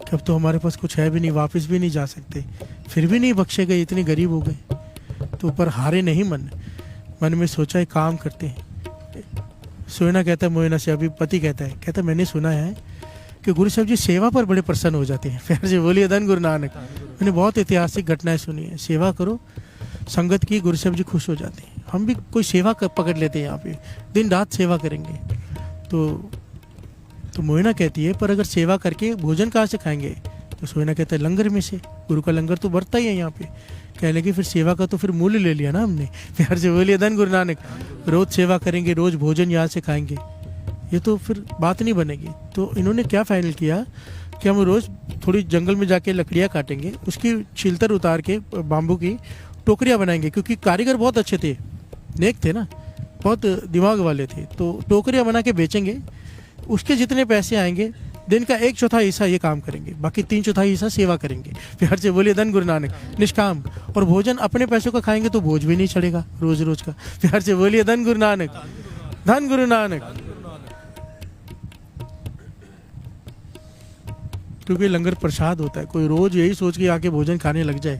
कि अब तो हमारे पास कुछ है भी नहीं, वापस भी नहीं जा सकते, फिर भी नहीं बख्शे गए, इतने गरीब हो गए। तो ऊपर हारे नहीं मन में सोचा है काम करते हैं। सोयना कहता है मोयना से, अभी पति कहता है मैंने सुना है कि गुरु साहब जी सेवा पर बड़े प्रसन्न हो जाते हैं। प्यार से बोलिए धन गुरु नानक। मैंने बहुत ऐतिहासिक घटनाएं सुनी है, सेवा करो संगत की, गुरु साहब जी खुश हो जाते हैं। हम भी कोई सेवा पकड़ लेते हैं, यहाँ पे दिन रात सेवा करेंगे। तो मोयना कहती है पर अगर सेवा करके भोजन कहाँ से खाएंगे। तो सोयना कहता है लंगर में से, गुरु का लंगर तो बढ़ता ही है यहाँ पे। कह लगे फिर सेवा का तो फिर मूल्य ले लिया ना हमने। प्यार से बोलिए धन गुरु नानक। रोज सेवा करेंगे, रोज भोजन यहाँ से खाएंगे, ये तो फिर बात नहीं बनेगी। तो इन्होंने क्या फाइनल किया कि हम रोज थोड़ी जंगल में जाके लकड़ियाँ काटेंगे, उसकी छिलतर उतार के बाम्बू की टोकरियाँ बनाएंगे, क्योंकि कारीगर बहुत अच्छे थे, नेक थे ना, बहुत दिमाग वाले थे। तो टोकरियाँ बना के बेचेंगे, उसके जितने पैसे आएंगे दिन का 1/4 हिस्सा ये काम करेंगे, बाकी 3/4 हिस्सा सेवा करेंगे। प्यार से बोलिए धन गुरु नानक। निष्काम। और भोजन अपने पैसों का खाएंगे तो बोझ भी नहीं चढ़ेगा रोज रोज का। प्यार से बोलिए धन गुरु नानक, धन गुरु नानक। क्योंकि लंगर प्रसाद होता है, कोई रोज यही सोच के आके भोजन खाने लग जाए,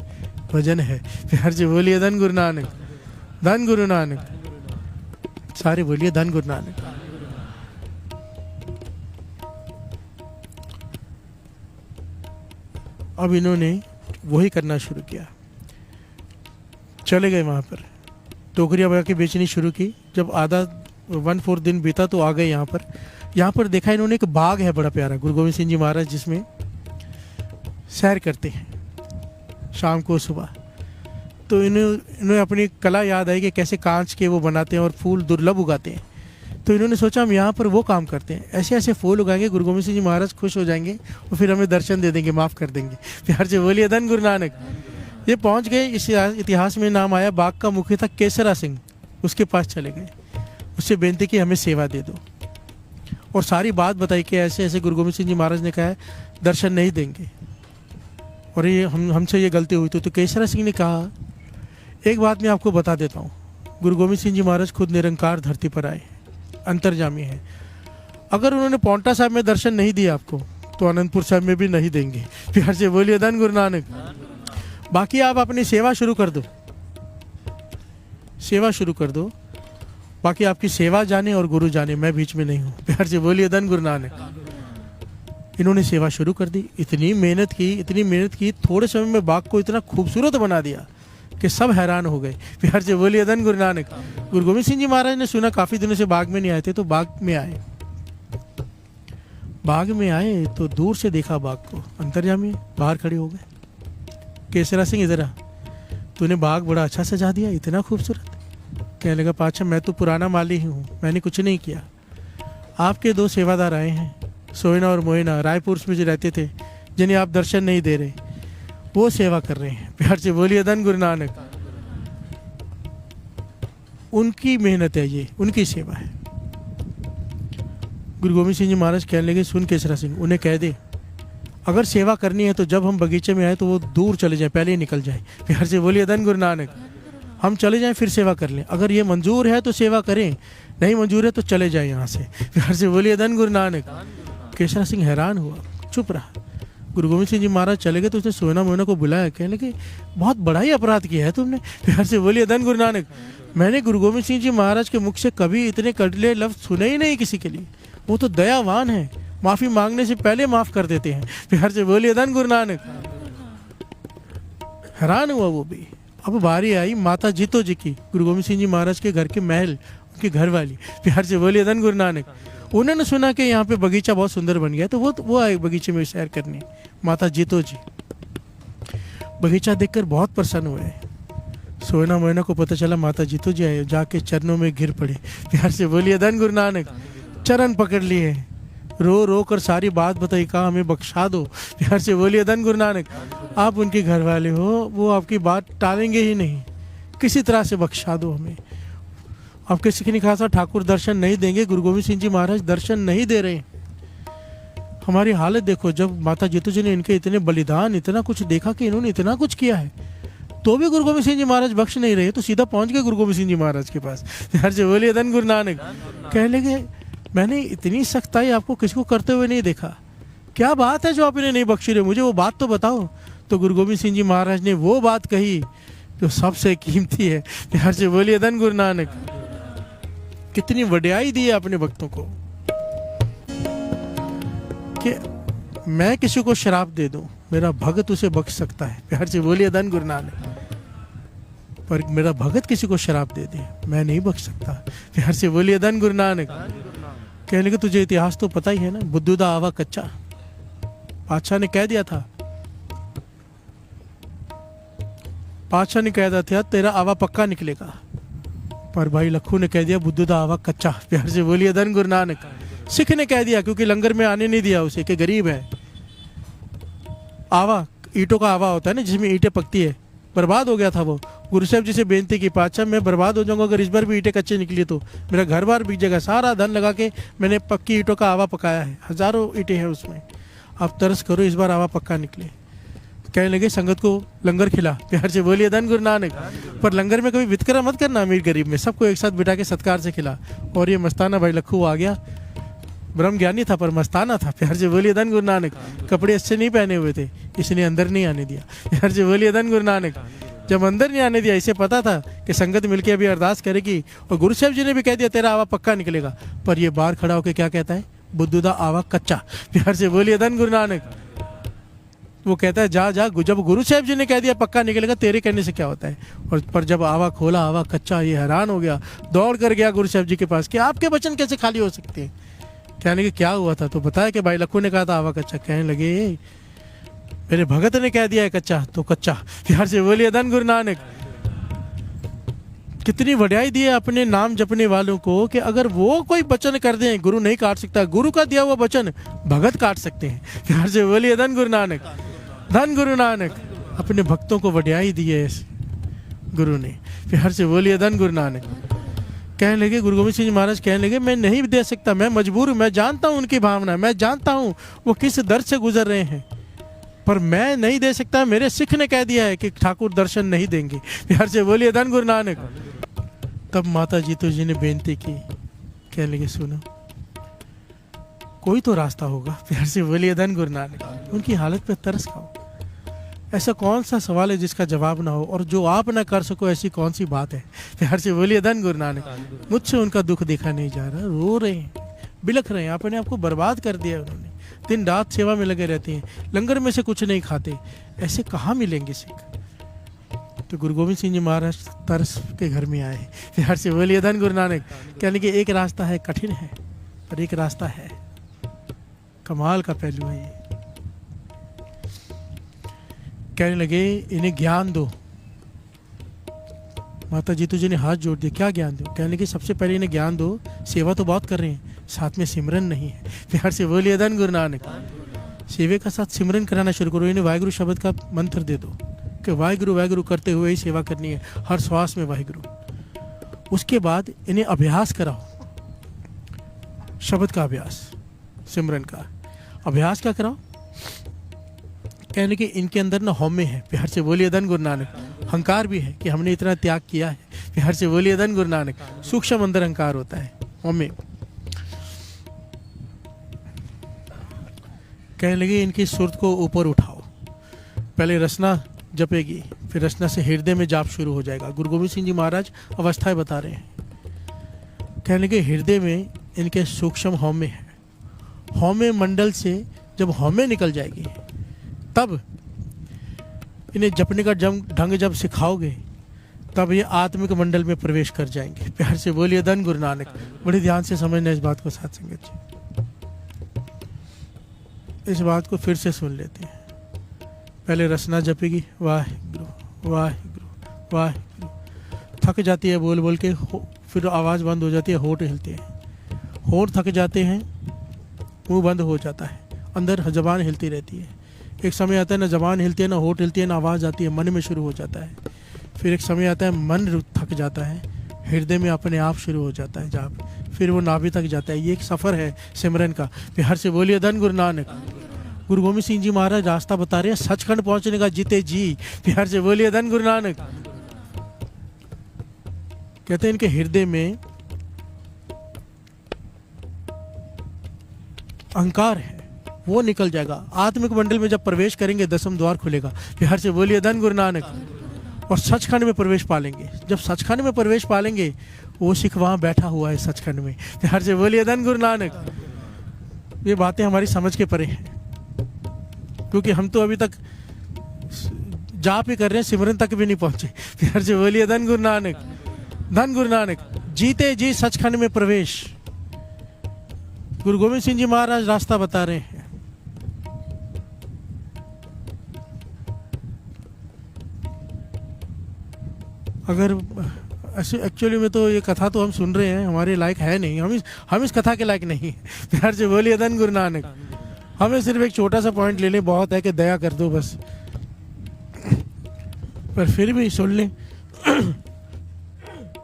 भजन है। प्यार से बोलिए धन गुरु नानक, धन गुरु नानक। सारे बोलिए धन गुरु नानक। अब इन्होंने वही करना शुरू किया, चले गए वहाँ पर, टोकरियाँ बना के बेचनी शुरू की। जब आधा 1/4 दिन बीता तो आ गए यहाँ पर देखा इन्होंने एक बाग है बड़ा प्यारा, गुरु गोविंद सिंह जी महाराज जिसमें सैर करते हैं शाम को सुबह। तो इन्हें अपनी कला याद आई कि कैसे कांच के वो बनाते हैं और फूल दुर्लभ उगाते हैं। तो इन्होंने सोचा हम यहाँ पर वो काम करते हैं, ऐसे ऐसे फूल उगाएंगे, गुरु गोविंद सिंह जी महाराज खुश हो जाएंगे और फिर हमें दर्शन दे देंगे, माफ़ कर देंगे। प्यार से बोलिए धन गुरु नानक। ये पहुँच गए, इस इतिहास में नाम आया, बाग का मुखी था केसरा सिंह, उसके पास चले गए, उससे बेनती की हमें सेवा दे दो, और सारी बात बताई कि ऐसे ऐसे गुरु गोविंद सिंह जी महाराज ने कहा है दर्शन नहीं देंगे। और ये हमसे ये गलती हुई तो केसरा सिंह ने कहा, एक बात मैं आपको बता देता हूँ, गुरु गोविंद सिंह जी महाराज खुद निरंकार धरती पर आए, अंतर्जामी है। अगर उन्होंने पौंटा साहब में दर्शन नहीं दिया आपको तो अनंतपुर साहब में भी नहीं देंगे। प्यार से बोलिए धन गुरु नानक। बाकी आप अपनी सेवा शुरू कर दो, सेवा शुरू कर दो, बाकी आपकी सेवा जाने और गुरु जाने, मैं बीच में नहीं हूँ। प्यार से बोलिए धन गुरु नानक। इन्होंने सेवा शुरू कर दी, इतनी मेहनत की, थोड़े समय में बाग को इतना खूबसूरत बना दिया कि सब हैरान हो गए। प्यार से बोलिए धन गुरु नानक। गुरु गोविंद सिंह जी महाराज ने सुना काफ़ी दिनों से बाग में नहीं आए थे, तो बाग में आए तो दूर से देखा बाग को, अंतर्जामी बाहर खड़े हो गए। केसरा सिंह इधर आ, तूने बाग बड़ा अच्छा सजा दिया, इतना खूबसूरत। कहने लगा, पाछा मैं तो पुराना माली ही हूँ, मैंने कुछ नहीं किया। आपके 2 सेवादार आए हैं, सोयना और मोयना, रायपुर में जो रहते थे, जिन्हें आप दर्शन नहीं दे रहे, वो सेवा कर रहे हैं। प्यार से बोलिए धन गुरु नानक। उनकी मेहनत है, ये उनकी सेवा है। गुरु गोविंद सिंह जी महाराज कहने लगे, सुन केसरा सिंह, उन्हें कह दे अगर सेवा करनी है तो जब हम बगीचे में आए तो वो दूर चले जाए, पहले ही निकल जाए। प्यार से बोलिए धन गुरु नानक। हम चले जाएं फिर सेवा कर लें, अगर ये मंजूर है तो सेवा करें, नहीं मंजूर है तो चले जाए यहाँ से। प्यार से बोलिए धन गुरु नानक। केसरा सिंह हैरान हुआ, चुप रहा। गुरु गोविंद सिंह जी महाराज चले गए तो उसने सोयना मोयना को बुलाया, कहने लगे, बहुत बड़ा ही अपराध किया है तुमने। प्यार से बोलिए धन गुरु नानक। मैंने गुरु गोविंद सिंह जी महाराज के मुख से कभी इतने कड़वे लफ्ज सुने ही नहीं किसी के लिए। वो तो दयावान है, माफी मांगने से पहले माफ कर देते हैं। प्यार से बोलिए धन गुरु नानक। हैरान हुआ वो भी। अब बारी आई माता जीतो जी की, गुरु गोविंद सिंह जी महाराज के घर के महल, उनकी घर वाली। प्यार से बोलिए धन गुरु नानक। उन्होंने सुना कि यहाँ पे बगीचा बहुत सुंदर बन गया, तो वो आए बगीचे में सैर करने, माता जीतो जी। बगीचा देखकर बहुत प्रसन्न हुए। सोयना मोयना को पता चला माता जीतो जी आए, जाके चरणों में गिर पड़े। प्यार से बोलिए धन गुरु नानक। चरण पकड़ लिए, रो रो कर सारी बात बताई, कहा हमें बख्शा दो। प्यार से बोलिए धन गुरु नानक। आप उनके घर वाले हो, वो आपकी बात टालेंगे ही नहीं, किसी तरह से बख्शा दो हमें। आपके सिख ने कहा था ठाकुर दर्शन नहीं देंगे, गुरु गोविंद सिंह जी महाराज दर्शन नहीं दे रहे। हमारी हालत देखो, जब माता जीतू जी ने इनके इतने बलिदान, इतना कुछ देखा कि इन्होंने इतना कुछ किया है, तो भी गुरु गोविंद सिंह जी महाराज बख्श नहीं रहे, तो सीधा पहुंच गए गुरु गोविंद सिंह जी महाराज के पास। यार से बोलिए धन गुरु नानक। कह लगे, मैंने इतनी सख्ताई आपको किसी को करते हुए नहीं देखा, क्या बात है जो आप इन्हें नहीं बख्शी रहे, मुझे वो बात तो बताओ। तो गुरु गोविंद सिंह जी महाराज ने वो बात कही जो सबसे कीमती है। यार से बोलिए धन गुरु नानक। कितनी वड्याई दी है अपने भक्तों को कि मैं किसी को शराब दे दूं, मेरा भगत उसे बख्श सकता है। प्यार से बोलिए धन गुरु नानक। पर मेरा भगत किसी को शराब दे दे, मैं नहीं बख्श सकता। प्यार से बोलिए धन गुरु नानक। कहने लगे, तुझे इतिहास तो पता ही है ना, बुद्धू दा आवा कच्चा। पातशाह ने कह दिया था, पातशाह ने कह दिया था तेरा आवा पक्का निकलेगा, पर भाई लखू ने कह दिया बुद्धू दा आवा कच्चा। प्यार से बोलिए धन गुरु नानक। सिख ने कह दिया, क्योंकि लंगर में आने नहीं दिया उसे, कि गरीब है। आवा ईंटों का आवा होता है ना, जिसमें ईंटें पकती है, बर्बाद हो गया था वो। गुरु साहब जी से बेनती की, पातशाह मैं बर्बाद हो जाऊंगा अगर इस बार भी ईंटें कच्चे निकली तो, मेरा घर बार बिक जाएगा। सारा धन लगा के मैंने पक्की ईंटों का आवा पकाया है, हजारों ईंटें हैं उसमें, आप तरस करो इस बार आवा पक्का निकले। कहने लगे, संगत को लंगर खिला। प्यार से बोलिए धन गुरु नानक। पर लंगर में कभी वितकरा मत करना अमीर गरीब में, सबको एक साथ बिठा के सत्कार से खिला। और ये मस्ताना भाई लखू आ गया, ब्रह्म ज्ञानी था पर मस्ताना था। प्यार से बोलिए धन गुरु नानक। कपड़े अच्छे नहीं पहने हुए थे, इसने अंदर नहीं आने दिया। प्यार से बोलिए धन गुरु नानक। जब अंदर नहीं आने दिया, इसे पता था कि संगत मिलके अभी अरदास करेगी, और गुरु साहब जी ने भी कह दिया तेरा आवा पक्का निकलेगा, पर ये बाहर खड़ा होकर क्या कहता है, बुद्धू दा आवा कच्चा। प्यार से बोलिए धन गुरु नानक। वो कहता है जा जा, जब गुरु साहब जी ने कह दिया पक्का निकलेगा, तेरे कहने से क्या होता है। और पर जब आवा खोला, आवा कच्चा, ये हैरान हो गया, दौड़ कर गया गुरु साहब जी के पास कि आपके वचन कैसे खाली हो सकते हैं। कहने के क्या हुआ था, तो बताया कि भाई लखू ने कहा था आवा कच्चा। कहने लगे, मेरे भगत ने कह दिया है कच्चा तो कच्चा। प्यार से बोलिए धन गुरु नानक। कितनी वड्याई दी है अपने नाम जपने वालों को, कि अगर वो कोई वचन कर दें, गुरु नहीं काट सकता, गुरु का दिया हुआ वचन भगत काट सकते हैं। प्यार से बोलिए धन गुरु नानक। धन गुरु नानक। अपने भक्तों को वड्याई दी है गुरु ने। प्यार से बोलिए धन गुरु नानक। कहने लगे, गुरु गोविंद सिंह जी महाराज कहने लगे, मैं नहीं दे सकता, मैं मजबूर हूँ, मैं जानता हूँ उनकी भावना, मैं जानता हूँ वो किस दर्द से गुजर रहे हैं। पर मैं नहीं दे सकता, मेरे सिख ने कह दिया है कि ठाकुर दर्शन नहीं देंगे। प्यार से बोलिए धन गुरु नानक। तब माता जीतो जी ने बेनती की, कहने लगे सुनो कोई तो रास्ता होगा। प्यार से बोलिए धन गुरु नानक। उनकी हालत पे तरस खाओ। ऐसा कौन सा सवाल है जिसका जवाब ना हो, और जो आप ना कर सको ऐसी कौन सी बात है। प्यार से बोलिए धन गुरु नानक। मुझसे उनका दुख देखा नहीं जा रहा, रो रहे हैं, बिलख रहे हैं, अपने आप को बर्बाद कर दिया उन्होंने। दिन रात सेवा में लगे रहते हैं, लंगर में से कुछ नहीं खाते। ऐसे कहाँ मिलेंगे सिख। तो गुरु गोविंद सिंह जी महाराज तरस के घर में आए। प्यार से बोलिए धन गुरु नानक। कहने कि एक रास्ता है, कठिन है, पर एक रास्ता है, कमाल का पहलू है ये। कहने लगे इन्हें ज्ञान दो। माता जीतू जी ने हाथ जोड़ दिए, क्या ज्ञान दो। कहने लगे सबसे पहले इन्हें ज्ञान दो, सेवा तो बहुत कर रहे हैं, साथ में सिमरन नहीं है। प्यार से बोलिए धन गुरु नानक। सेवे का साथ सिमरन कराना शुरू करो। इन्हें वाहिगुरु शब्द का मंत्र दे दो कि वाहिगुरु वाहिगुरु करते हुए ही सेवा करनी है, हर श्वास में वाहिगुरु। उसके बाद इन्हें अभ्यास कराओ, शब्द का अभ्यास, सिमरन का अभ्यास क्या कराओ। कहने कि इनके अंदर ना हौमे है। प्यार से बोलिए धन गुरु नानक। अहंकार भी है कि हमने इतना त्याग किया है। प्यार से बोलिए धन गुरु नानक। सूक्ष्म अंदर अहंकार होता है, हौमे। कहने लगे इनकी सुरत को ऊपर उठाओ। पहले रसना जपेगी, फिर रसना से हृदय में जाप शुरू हो जाएगा। गुरु गोविंद सिंह जी महाराज अवस्थाएं बता रहे हैं। कहने लगे हृदय में इनके सूक्ष्म हौमे है। हौमे मंडल से जब हौमे निकल जाएगी, तब इन्हें जपने का ढंग जब सिखाओगे, तब ये आत्मिक मंडल में प्रवेश कर जाएंगे। प्यार से बोलिए धन गुरु नानक। बड़े ध्यान से समझना इस बात को साथ संगत जी। इस बात को फिर से सुन लेते हैं। पहले रसना जपेगी, वाहिगुरु वाहिगुरु वाहिगुरु। थक जाती है बोल बोल के, फिर आवाज़ बंद हो जाती है, होंठ हिलते हैं, होंठ थक जाते हैं, मुंह बंद हो जाता है, अंदर जबान हिलती रहती है। एक समय आता है ना जबान हिलती है, ना होंठ हिलती है, ना आवाज़ आती है, मन में शुरू हो जाता है। फिर एक समय आता है मन थक जाता है, हृदय में अपने आप शुरू हो जाता है जाप, फिर वो नाभि तक जाता है। ये एक सफ़र है सिमरन का। प्यार से बोलिए धन गुरु नानक। गुरु गोविंद सिंह जी महाराज रास्ता बता रहे हैं सचखंड पहुंचने का, जीते जी। प्यार से बोलिए धन गुरु नानक। कहते हैं इनके हृदय में अहंकार है, वो निकल जाएगा। आत्मिक मंडल में जब प्रवेश करेंगे, दसम द्वार खुलेगा। प्यार से बोलिए धन गुरु नानक। और सचखंड में प्रवेश पालेंगे। जब सचखंड में प्रवेश पालेंगे, वो सिख वहाँ बैठा हुआ है सचखंड में। प्यार से बोलिए धन गुरु नानक। ये बातें हमारी समझ के परे हैं, क्योंकि हम तो अभी तक जाप ही कर रहे हैं, सिमरन तक भी नहीं पहुंचे। प्यार से बोलिए धन गुरु नानक। धन गुरु नानक। जीते जी सचखंड में प्रवेश। गुरु गोविंद सिंह जी महाराज रास्ता बता रहे हैं। अगर ऐसे एक्चुअली में तो ये कथा तो हम सुन रहे हैं, हमारे लायक है नहीं, हम इस कथा के लायक नहीं। प्यार से बोलिए धन गुरु नानक। हमें सिर्फ एक छोटा सा पॉइंट ले ले, बहुत है कि दया कर दो बस, पर फिर भी सुन ले।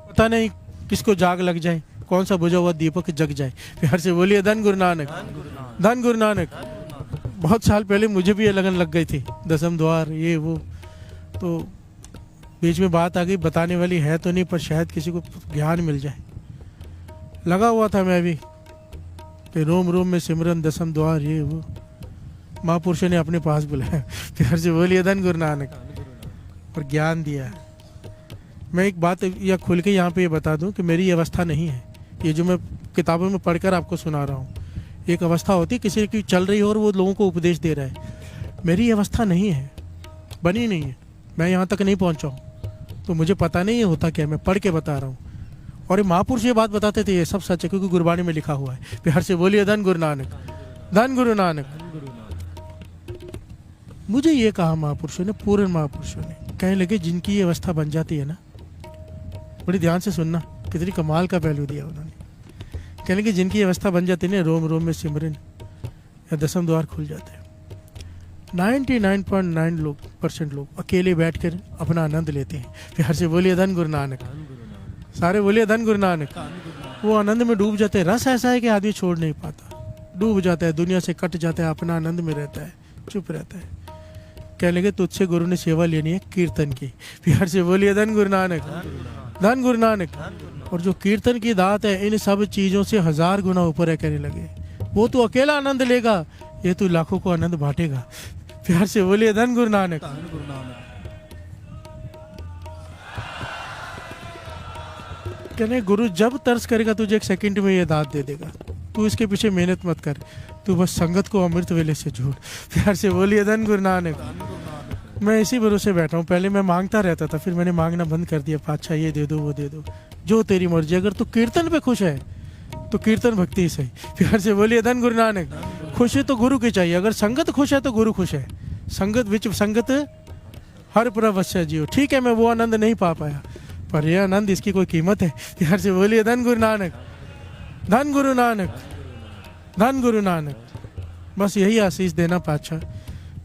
पता नहीं किसको जाग लग जाए, कौन सा बुझा हुआ दीपक जग जाए। प्यार से बोलिए धन गुरु नानक। धन गुरु नानक। बहुत साल पहले मुझे भी ये लगन लग गई थी, दसम द्वार ये वो, तो बीच में बात आ गई, बताने वाली है तो नहीं, पर शायद किसी को ज्ञान मिल जाए। लगा हुआ था मैं भी कि रोम रोम में सिमरन, दसम द्वार ये वो। महापुरुषों ने अपने पास बुलाया। प्यार से बोलिए धन गुरु नानक। और ज्ञान दिया। मैं एक बात या खुल के यहाँ पे ये बता दूं कि मेरी ये अवस्था नहीं है, ये जो मैं किताबों में पढ़कर आपको सुना रहा हूँ। एक अवस्था होती है किसी की चल रही हो और वो लोगों को उपदेश दे रहा है। मेरी ये अवस्था नहीं है, बनी नहीं है, मैं यहाँ तक नहीं पहुँचा हूँ, तो मुझे पता नहीं होता क्या, मैं पढ़ के बता रहा हूँ। और ये महापुरुष ये बात बताते थे, ये सब सच है, क्योंकि गुरबाणी में लिखा हुआ है। प्यार से बोलिए धन गुरु नानक। धन गुरु नानक। मुझे ये कहा महापुरुषों ने, पूर्ण महापुरुषों ने। कहने लगे जिनकी ये अवस्था बन जाती है ना, बड़ी ध्यान से सुनना, कितनी कमाल का पहलू दिया उन्होंने। कहने लगे जिनकी अवस्था बन जाती है ना, रोम रोम में सिमरन या दसम द्वार खुल जाते हैं। 99.9% लोग अकेले बैठकर अपना आनंद लेते हैं। प्यार से बोलिए धन गुरु नानक। सारे बोलिए धन गुरु नानक। वो आनंद में डूब जाते हैं। रस ऐसा है कि आदमी छोड़ नहीं पाता, डूब जाता है, दुनिया से कट जाता है, अपना आनंद में रहता है, चुप रहता है। कह लगे तुझसे गुरु ने सेवा लेनी है कीर्तन की। प्यार से बोलिए धन गुरु नानक, धन गुरु नानक। और जो कीर्तन की दात है इन सब चीज़ों से 1000 गुना ऊपर है कहने लगे। वो तू अकेला आनंद लेगा, ये तू लाखों को आनंद बांटेगा। प्यार से बोलिए धन गुरु नानक। कहने गुरु जब तरस करेगा तुझे 1 सेकंड में ये दात दे देगा। तू इसके पीछे मेहनत मत कर, तू बस संगत को अमृत वेले से जोड़। प्यार से बोलिए धन गुरु नानक। मैं इसी भरोसे बैठा हूँ। पहले मैं मांगता रहता था, फिर मैंने मांगना बंद कर दिया। पातशाह ये दे दो वो दे दो, जो तेरी मर्जी। अगर तू कीर्तन पे खुश है तो कीर्तन भक्ति ही सही। प्यार से बोलिए धन गुरु नानक। खुशी तो गुरु की चाहिए, अगर संगत खुश है तो गुरु खुश है। संगत विच संगत हर प्रवश्य जियो। ठीक है मैं वो आनंद नहीं पा पाया, पर यह आनंद इसकी कोई कीमत है। प्यार से बोलिए धन गुरु नानक, धन गुरु नानक, धन गुरु नानक। बस यही आशीष देना पातशाह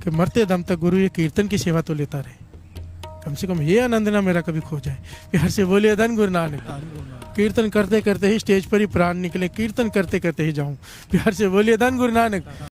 कि मरते दम तक गुरु ये कीर्तन की सेवा तो लेता रहे, कम से कम ये आनंद ना मेरा कभी खो जाए। प्यार से बोलिए धन गुरु नानक। कीर्तन करते करते ही स्टेज पर ही प्राण निकले, कीर्तन करते करते ही जाऊं। प्यार से बोलिए धन गुरु नानक।